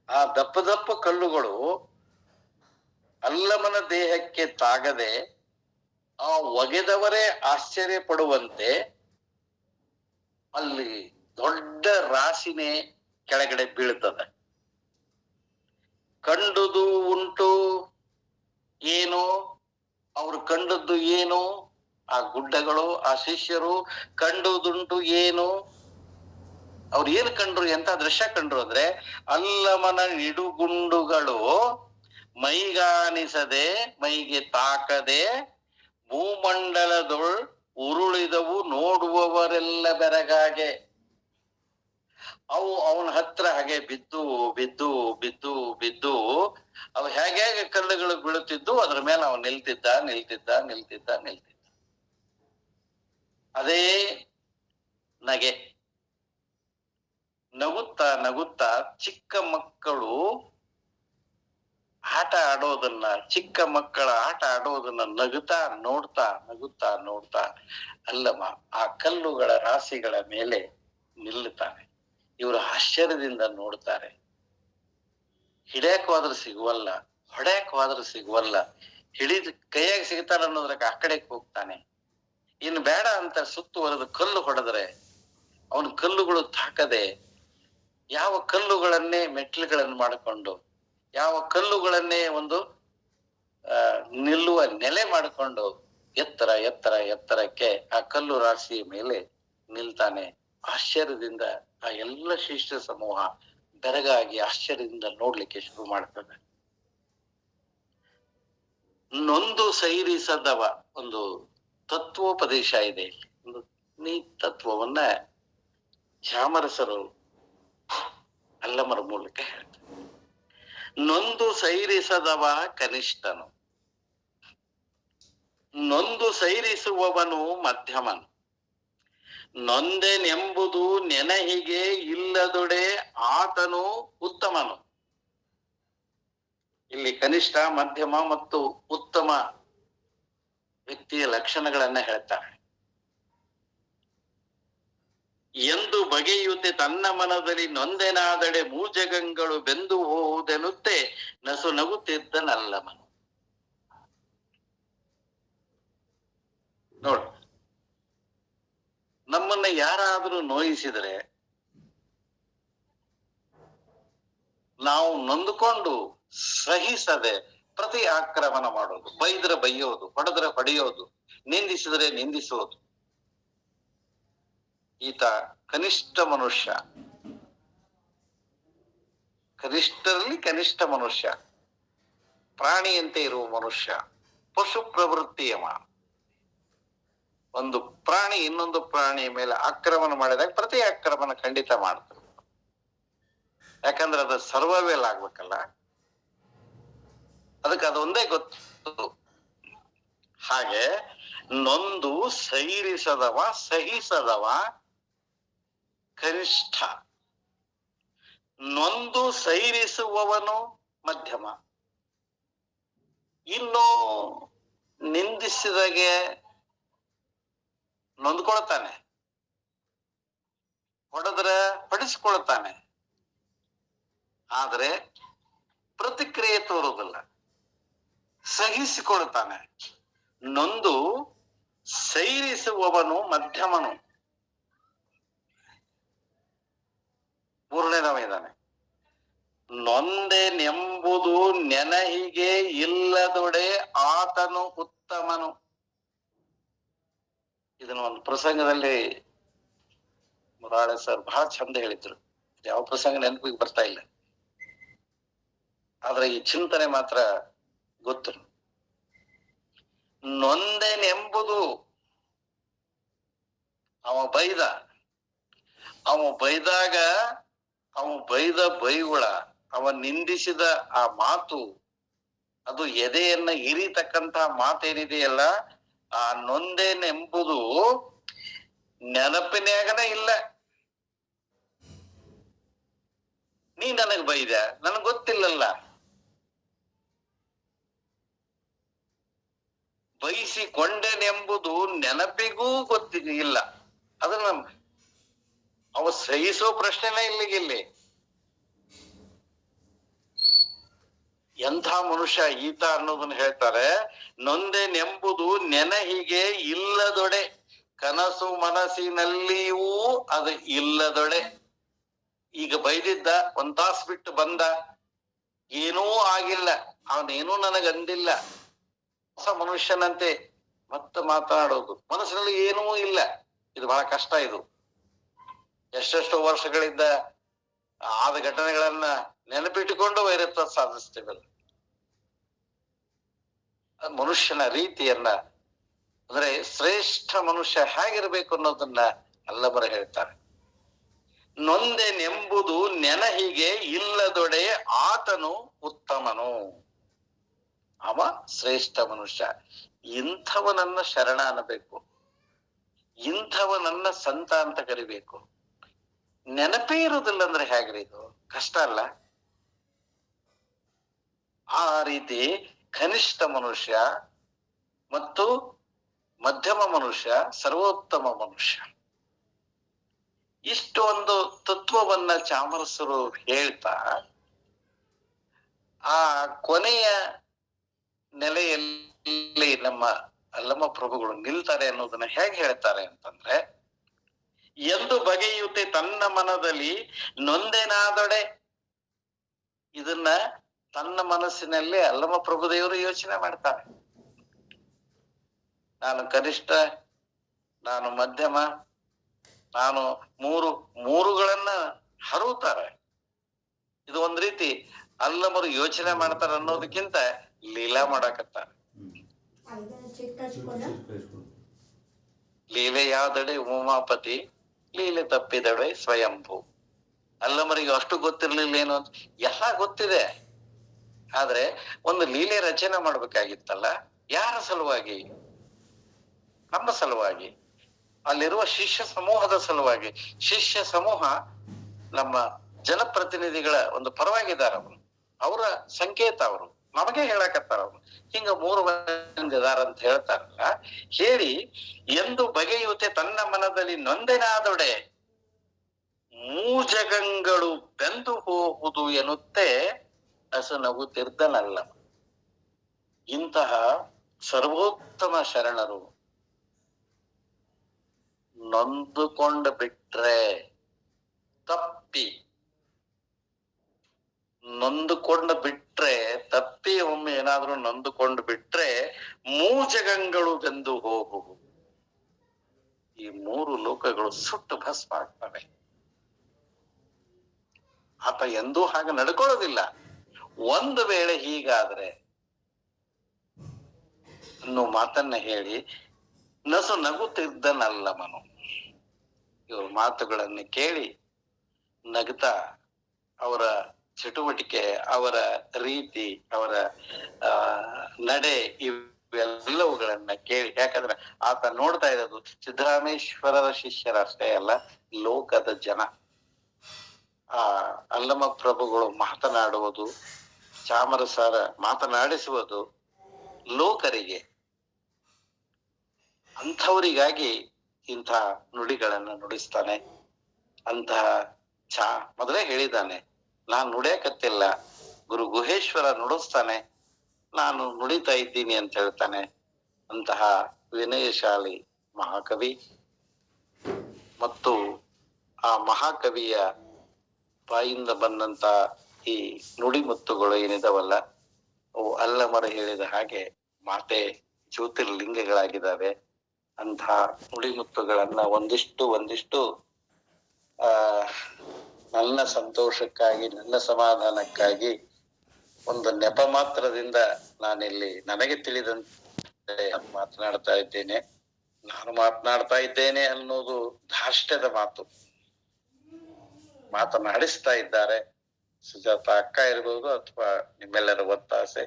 ಆ ದಪ್ಪ ದಪ್ಪ ಕಲ್ಲುಗಳು ಅಲ್ಲಮನ ದೇಹಕ್ಕೆ ತಾಗದೆ ಆ ಒಗೆದವರೇ ಆಶ್ಚರ್ಯ ಪಡುವಂತೆ ಅಲ್ಲಿ ದೊಡ್ಡ ರಾಶಿನೇ ಕೆಳಗಡೆ ಬೀಳ್ತದೆ. ಕಂಡುದು ಉಂಟು ಏನು? ಅವ್ರು ಕಂಡದ್ದು ಏನು? ಆ ಗುಡ್ಡಗಳು, ಆ ಶಿಷ್ಯರು ಕಂಡುದುಂಟು ಏನು? ಅವ್ರು ಏನು ಕಂಡ್ರು? ಎಂತ ದೃಶ್ಯ ಕಂಡ್ರು ಅಂದ್ರೆ, ಅಲ್ಲಮನ ನಿಡುಗುಂಡುಗಳು ಮೈಗಾನಿಸದೆ, ಮೈಗೆ ತಾಕದೆ ಭೂಮಂಡಲದೊಳ್ ಉರುಳಿದವು ನೋಡುವವರೆಲ್ಲ ಬೆರಗಾಗೆ. ಅವು ಅವನ ಹತ್ರ ಹಾಗೆ ಬಿದ್ದು ಬಿದ್ದು ಬಿದ್ದು ಬಿದ್ದು ಅವು ಹೇಗೆ ಕಲ್ಲುಗಳು ಬೀಳುತ್ತಿದ್ದು, ಅದ್ರ ಮೇಲೆ ಅವನು ನಿಲ್ತಿದ್ದ. ಅದೇ ನಗೆ. ನಗುತ್ತಾ ಚಿಕ್ಕ ಮಕ್ಕಳು ಆಟ ಆಡೋದನ್ನ ನಗುತ್ತಾ ನೋಡ್ತಾ ಅಲ್ಲಮ್ಮ ಆ ಕಲ್ಲುಗಳ ರಾಶಿಗಳ ಮೇಲೆ ನಿಲ್ಲುತ್ತಾನೆ. ಇವರು ಆಶ್ಚರ್ಯದಿಂದ ನೋಡ್ತಾರೆ. ಹಿಡಿಯಕ್ ಹೋದ್ರೆ ಸಿಗುವಲ್ಲ, ಹೊಡೆಯಕ್ ಹೋದ್ರೆ ಸಿಗುವಲ್ಲ, ಹಿಡಿದು ಕೈಯಾಗಿ ಸಿಗ್ತಾರ ಅನ್ನೋದ್ರಕ್ಕೆ ಆ ಕಡೆಗೆ ಹೋಗ್ತಾನೆ. ಇನ್ನು ಬೇಡ ಅಂತ ಸುತ್ತುವರೆದು ಕಲ್ಲು ಹೊಡೆದ್ರೆ ಅವನ ಕಲ್ಲುಗಳು ತಾಕದೆ, ಯಾವ ಕಲ್ಲುಗಳನ್ನೇ ಮೆಟ್ಲುಗಳನ್ನು ಮಾಡಿಕೊಂಡು, ಯಾವ ಕಲ್ಲುಗಳನ್ನೇ ಒಂದು ನಿಲ್ಲುವ ನೆಲೆ ಮಾಡಿಕೊಂಡು ಎತ್ತರ ಎತ್ತರ ಎತ್ತರಕ್ಕೆ ಆ ಕಲ್ಲು ರಾಶಿಯ ಮೇಲೆ ನಿಲ್ತಾನೆ. ಆಶ್ಚರ್ಯದಿಂದ ಆ ಎಲ್ಲ ಶಿಷ್ಯ ಸಮೂಹ ಬೆರಗಾಗಿ ಆಶ್ಚರ್ಯದಿಂದ ನೋಡ್ಲಿಕ್ಕೆ ಶುರು ಮಾಡ್ತದೆ. ನೊಂದು ಸೈರಿಸದವ ಒಂದು ತತ್ವೋಪದೇಶ ಇದೆ ಇಲ್ಲಿ. ಒಂದು ನೀ ತತ್ವವನ್ನ ಚಾಮರಸರು ಅಲ್ಲಮರ ಮೂಲಕ ಹೇಳ್ತಾರೆ. ನೊಂದು ಸೈರಿಸದವ ಕನಿಷ್ಠನು, ನೊಂದು ಸೈರಿಸುವವನು ಮಧ್ಯಮನು, ನೊಂದೆನೆಂಬುದು ನೆನಹಿಗೆ ಇಲ್ಲದೊಡೆ ಆತನು ಉತ್ತಮನು. ಇಲ್ಲಿ ಕನಿಷ್ಠ, ಮಧ್ಯಮ ಮತ್ತು ಉತ್ತಮ ವ್ಯಕ್ತಿಯ ಲಕ್ಷಣಗಳನ್ನ ಹೇಳ್ತಾರೆ. ಎಂದು ಬಗೆಯುತ್ತೆ ತನ್ನ ಮನದಲ್ಲಿ ನೊಂದೆನಾದಡೆ ಮೂಜಗಂಗಳು ಬೆಂದು ಹೋವುದೆನ್ನುತ್ತೆ ನಸು ನಗುತ್ತಿದ್ದನಲ್ಲಮನು. ನೋಡ, ನಮ್ಮನ್ನ ಯಾರಾದ್ರೂ ನೋಯಿಸಿದರೆ ನಾವು ನೊಂದುಕೊಂಡು ಸಹಿಸದೆ ಪ್ರತಿ ಆಕ್ರಮಣ ಮಾಡೋದು, ಬೈದ್ರೆ ಬೈಯೋದು, ಹೊಡೆದ್ರೆ ಹೊಡೆಯೋದು, ನಿಂದಿಸಿದ್ರೆ ನಿಂದಿಸೋದು. ಈತ ಕನಿಷ್ಠ ಮನುಷ್ಯ, ಕನಿಷ್ಠರಲ್ಲಿ ಕನಿಷ್ಠ ಮನುಷ್ಯ, ಪ್ರಾಣಿಯಂತೆ ಇರುವ ಮನುಷ್ಯ, ಪಶು ಪ್ರವೃತ್ತಿಯವ. ಒಂದು ಪ್ರಾಣಿ ಇನ್ನೊಂದು ಪ್ರಾಣಿಯ ಮೇಲೆ ಆಕ್ರಮಣ ಮಾಡಿದಾಗ ಪ್ರತಿ ಆಕ್ರಮಣ ಖಂಡಿತ ಮಾಡ್ತದೆ. ಯಾಕಂದ್ರೆ ಅದು ಸರ್ವೈವಲ್ ಆಗ್ಬೇಕಲ್ಲ, ಅದಕ್ಕೆ ಅದೊಂದೇ ಗೊತ್ತು. ಹಾಗೆ ನೊಂದು ಸೈರಿಸದವ, ಸಹಿಸದವ ಕನಿಷ್ಠ, ನೊಂದು ಸೈರಿಸುವವನು ಮಧ್ಯಮ. ಇನ್ನು ನಿಂದಿಸಿದಾಗೆ ನೊಂದ್ಕೊಳ್ತಾನೆ, ಹೊಡೆದ್ರೆ ಪಡಿಸ್ಕೊಳ್ತಾನೆ, ಆದ್ರೆ ಪ್ರತಿಕ್ರಿಯೆ ತೋರುವುದಿಲ್ಲ, ಸಹಿಸಿಕೊಳ್ತಾನೆ. ನೊಂದು ಸೈರಿಸುವವನು ಮಧ್ಯಮನು. ಮೂರನೇದವ ಇದ್ದಾನೆ. ನೊಂದೆನೆಂಬುದು ನೆನಹಿಗೆ ಇಲ್ಲದೊಡೆ ಆತನು ಉತ್ತಮನು. ಇದನ್ನ ಒಂದು ಪ್ರಸಂಗದಲ್ಲಿ ಮುರಾಳೆ ಸರ್ ಬಹಳ ಚಂದ ಹೇಳಿದ್ರು. ಯಾವ ಪ್ರಸಂಗ ನೆನಪಿಗೆ ಬರ್ತಾ ಇಲ್ಲ, ಆದ್ರೆ ಈ ಚಿಂತನೆ ಮಾತ್ರ ಗೊತ್ತು. ನೊಂದೆನೆಂಬುದು, ಅವ ಬೈದಾಗ ಅವ ಬೈದ ಬೈಗುಳ, ಅವ ನಿಂದಿಸಿದ ಆ ಮಾತು, ಅದು ಎದೆಯನ್ನ ಇರಿತಕ್ಕಂತಹ ಮಾತೇನಿದೆಯಲ್ಲ, ಆ ನೊಂದೆನೆಂಬುದು ನೆನಪಿನಾಗನ ಇಲ್ಲ. ನೀ ನನಗ್ ಬೈದ, ನನಗ್ ಗೊತ್ತಿಲ್ಲಲ್ಲ. ಬಯಸಿಕೊಂಡೆನೆಂಬುದು ನೆನಪಿಗೂ ಗೊತ್ತಿಲ್ಲ. ಅದನ್ನ ಅವ ಸಹಿಸೋ ಪ್ರಶ್ನೆನೇ ಇಲ್ಲಿಗಿಲ್ಲಿ. ಎಂಥ ಮನುಷ್ಯ ಈತ ಅನ್ನೋದನ್ನ ಹೇಳ್ತಾರೆ. ನೊಂದೆನೆಂಬುದು ನೆನಹಿಗೆ ಇಲ್ಲದೊಡೆ, ಕನಸು ಮನಸ್ಸಿನಲ್ಲಿಯೂ ಅದು ಇಲ್ಲದೊಡೆ. ಈಗ ಬೈದಿದ್ದ, ಒಂದ್ ತಾಸು ಬಿಟ್ಟು ಬಂದ, ಏನೂ ಆಗಿಲ್ಲ, ಅವನೇನೂ ನನಗಂದಿಲ್ಲ, ಹೊಸ ಮನುಷ್ಯನಂತೆ ಮತ್ತೆ ಮಾತನಾಡೋದು, ಮನಸ್ಸಿನಲ್ಲಿ ಏನೂ ಇಲ್ಲ. ಇದು ಬಹಳ ಕಷ್ಟ. ಇದು ಎಷ್ಟೆಷ್ಟೋ ವರ್ಷಗಳಿಂದ ಆದ ಘಟನೆಗಳನ್ನ ನೆನಪಿಟ್ಟುಕೊಂಡು ವೈರತ್ವ ಸಾಧಿಸ್ತೇವಲ್ಲ. ಮನುಷ್ಯನ ರೀತಿಯನ್ನ, ಅಂದ್ರೆ ಶ್ರೇಷ್ಠ ಮನುಷ್ಯ ಹೇಗಿರ್ಬೇಕು ಅನ್ನೋದನ್ನ ಅಲ್ಲಮರ ಹೇಳ್ತಾರೆ. ನೊಂದೆನೆಂಬುದು ನೆನಹಿಗೆ ಇಲ್ಲದೊಡೆ ಆತನು ಉತ್ತಮನು. ಅವ ಶ್ರೇಷ್ಠ ಮನುಷ್ಯ. ಇಂಥವನನ್ನ ಶರಣ ಅನ್ನಬೇಕು, ಇಂಥವನನ್ನ ಸಂತ ಅಂತ ಕರಿಬೇಕು. ನೆನಪೇ ಇರುವುದಿಲ್ಲ ಅಂದ್ರೆ ಹೇಗ್ರಿ? ಇದು ಕಷ್ಟ ಅಲ್ಲ? ಆ ರೀತಿ ಕನಿಷ್ಠ ಮನುಷ್ಯ ಮತ್ತು ಮಧ್ಯಮ ಮನುಷ್ಯ, ಸರ್ವೋತ್ತಮ ಮನುಷ್ಯ, ಇಷ್ಟು ಒಂದು ತತ್ವವನ್ನ ಚಾಮರಸರು ಹೇಳ್ತಾ ಆ ಕೊನೆಯ ನೆಲೆಯಲ್ಲಿ ನಮ್ಮ ಅಲ್ಲಮ ಪ್ರಭುಗಳು ನಿಲ್ತಾರೆ ಅನ್ನೋದನ್ನ ಹೇಗೆ ಹೇಳ್ತಾರೆ ಅಂತಂದ್ರೆ, ಎಂದು ಬಗೆಯುತ್ತೆ ತನ್ನ ಮನದಲ್ಲಿ ನೊಂದೆನಾದೊಡೆ. ಇದನ್ನ ತನ್ನ ಮನಸ್ಸಿನಲ್ಲಿ ಅಲ್ಲಮ ಪ್ರಭುದೇವರು ಯೋಚನೆ ಮಾಡ್ತಾರೆ. ನಾನು ಕನಿಷ್ಠ, ನಾನು ಮಧ್ಯಮ, ನಾನು ಮೂರುಗಳನ್ನ ಹರುತ್ತಾರೆ. ಇದು ಒಂದ್ ರೀತಿ ಅಲ್ಲಮರು ಯೋಚನೆ ಮಾಡ್ತಾರ ಅನ್ನೋದಕ್ಕಿಂತ ಲೀಲಾ ಮಾಡಾಕತ್ತಾರ. ಲೀಲೆಯಾದಡೆ ಉಮಾಪತಿ, ಲೀಲೆ ತಪ್ಪಿದಡೆ ಸ್ವಯಂಭೂ. ಅಲ್ಲಮರಿಗೆ ಅಷ್ಟು ಗೊತ್ತಿರ್ಲಿಲ್ಲ ಏನು ಅಂತ. ಎಲ್ಲ ಗೊತ್ತಿದೆ, ಆದ್ರೆ ಒಂದು ಲೀಲೆ ರಚನೆ ಮಾಡ್ಬೇಕಾಗಿತ್ತಲ್ಲ. ಯಾರ ಸಲುವಾಗಿ? ನಮ್ಮ ಸಲುವಾಗಿ, ಅಲ್ಲಿರುವ ಶಿಷ್ಯ ಸಮೂಹದ ಸಲುವಾಗಿ. ಶಿಷ್ಯ ಸಮೂಹ ನಮ್ಮ ಜನಪ್ರತಿನಿಧಿಗಳ ಒಂದು ಪರವಾಗಿದ್ದಾರೆ. ಅವರು ಅವರ ಸಂಕೇತ, ಅವರು ನಮಗೆ ಹೇಳಕತ್ತಾರ. ಅವರು ಹಿಂಗ 3 ಮಂದಿ ಇದಾರ ಅಂತ ಹೇಳ್ತಾರಲ್ಲ. ಹೇಳಿ ಎಂದು ಬಗೆಯುತ್ತೆ ತನ್ನ ಮನದಲ್ಲಿ ನೊಂದೆನಾದೊಡೆ, ಮೂಜಗಂಗಳು ಬೆಂದು ಹೋಗುವುದು ಎನ್ನುತ್ತೆ ನಗುತ್ತಿರ್ದನಲ್ಲ. ಇಂತಹ ಸರ್ವೋತ್ತಮ ಶರಣರು ನೊಂದುಕೊಂಡು ಬಿಟ್ರೆ ತಪ್ಪಿ ಒಮ್ಮೆ ಏನಾದ್ರೂ ನೊಂದುಕೊಂಡು ಬಿಟ್ರೆ ಮೂಜಗಂಗಳು ಬೆಂದು ಹೋಗುವು. ಈ 3 ಲೋಕಗಳು ಸುಟ್ಟು ಭಸ್ಮ ಆಗ್ತವೆ. ಆತ ಎಂದೂ ಹಾಗೆ ನಡ್ಕೊಳ್ಳೋದಿಲ್ಲ. ಒಂದು ವೇಳೆ ಹೀಗಾದ್ರೆ ಅನ್ನೋ ಮಾತನ್ನ ಹೇಳಿ ನಗುತ್ತಿದ್ದನಲ್ಲಮನು. ಇವ್ರ ಮಾತುಗಳನ್ನು ಕೇಳಿ ನಗ್ತಾ, ಅವರ ಚಟುವಟಿಕೆ, ಅವರ ರೀತಿ, ಅವರ ನಡೆ, ಇವೆಲ್ಲವುಗಳನ್ನ ಕೇಳಿ. ಯಾಕಂದ್ರೆ ಆತ ನೋಡ್ತಾ ಇರೋದು ಸಿದ್ದರಾಮೇಶ್ವರರ ಶಿಷ್ಯರಷ್ಟೇ ಅಲ್ಲ, ಲೋಕದ ಜನ. ಅಲ್ಲಮ ಪ್ರಭುಗಳು ಮಾತನಾಡುವುದು, ಚಾಮರಸಾರ ಮಾತನಾಡಿಸುವುದು ಲೋಕರಿಗೆ. ಅಂಥವರಿಗಾಗಿ ಇಂಥ ನುಡಿಗಳನ್ನ ನುಡಿಸ್ತಾನೆ. ಅಂತಹ ಮೊದಲೇ ಹೇಳಿದ್ದಾನೆ, ನಾನು ನುಡಿಯಕತ್ತಿಲ್ಲ, ಗುರು ಗುಹೇಶ್ವರ ನುಡಿಸ್ತಾನೆ, ನಾನು ನುಡಿತಾ ಇದ್ದೀನಿ ಅಂತ ಹೇಳ್ತಾನೆ. ಅಂತಹ ವಿನಯಶಾಲಿ ಮಹಾಕವಿ. ಮತ್ತು ಆ ಮಹಾಕವಿಯ ಬಾಯಿಂದ ಬಂದಂತ ಈ ನುಡಿಮುತ್ತುಗಳು ಏನಿದಾವಲ್ಲ, ಅವು ಅಲ್ಲಮರ ಹೇಳಿದ ಹಾಗೆ ಮಾತೆ ಜ್ಯೋತಿರ್ಲಿಂಗಗಳಾಗಿದ್ದಾವೆ. ಅಂತಹ ನುಡಿಮುತ್ತುಗಳನ್ನ ಒಂದಿಷ್ಟು ನನ್ನ ಸಂತೋಷಕ್ಕಾಗಿ, ನನ್ನ ಸಮಾಧಾನಕ್ಕಾಗಿ, ಒಂದು ನೆಪ ಮಾತ್ರದಿಂದ ನಾನಿಲ್ಲಿ ನನಗೆ ತಿಳಿದಂತೆ ಮಾತನಾಡ್ತಾ ಇದ್ದೇನೆ. ನಾನು ಮಾತನಾಡ್ತಾ ಇದ್ದೇನೆ ಅನ್ನೋದು ಧಾರ್ಷ್ಟ್ಯದ ಮಾತು. ಮಾತನಾಡಿಸ್ತಾ ಇದ್ದಾರೆ ಸುಜಾತ ಅಕ್ಕ ಇರ್ಬೋದು, ಅಥವಾ ನಿಮ್ಮೆಲ್ಲರ ಒತ್ತಾಸೆ.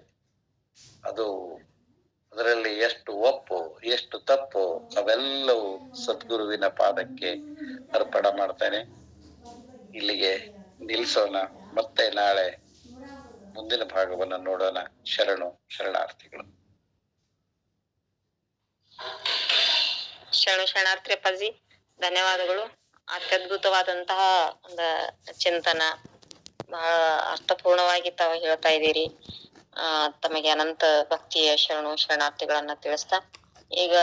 ಅದರಲ್ಲಿ ಎಷ್ಟು ಒಪ್ಪು, ಎಷ್ಟು ತಪ್ಪು, ಅವೆಲ್ಲವೂ ಸದ್ಗುರುವಿನ ಪಾದಕ್ಕೆ ಅರ್ಪಣ ಮಾಡ್ತೇನೆ. ಇಲ್ಲಿಗೆ ನಿಲ್ಸೋಣ. ಮತ್ತೆ ನಾಳೆ ಮುಂದಿನ ಭಾಗವನ್ನ ನೋಡೋಣ. ಶರಣಾರ್ಥಿಗಳು. ಶರಣಾರ್ಥಿ ಅಪ್ಪಾಜಿ, ಧನ್ಯವಾದಗಳು. ಅತ್ಯದ್ಭುತವಾದಂತಹ ಒಂದು ಚಿಂತನ, ಬಹಳ ಅರ್ಥಪೂರ್ಣವಾಗಿ ತಾವು ಹೇಳ್ತಾ ಇದ್ದೀರಿ. ತಮಗೆ ಅನಂತ ಭಕ್ತಿಯ ಶರಣಾರ್ಥಿಗಳನ್ನ ತಿಳಿಸ್ತಾ ಈಗ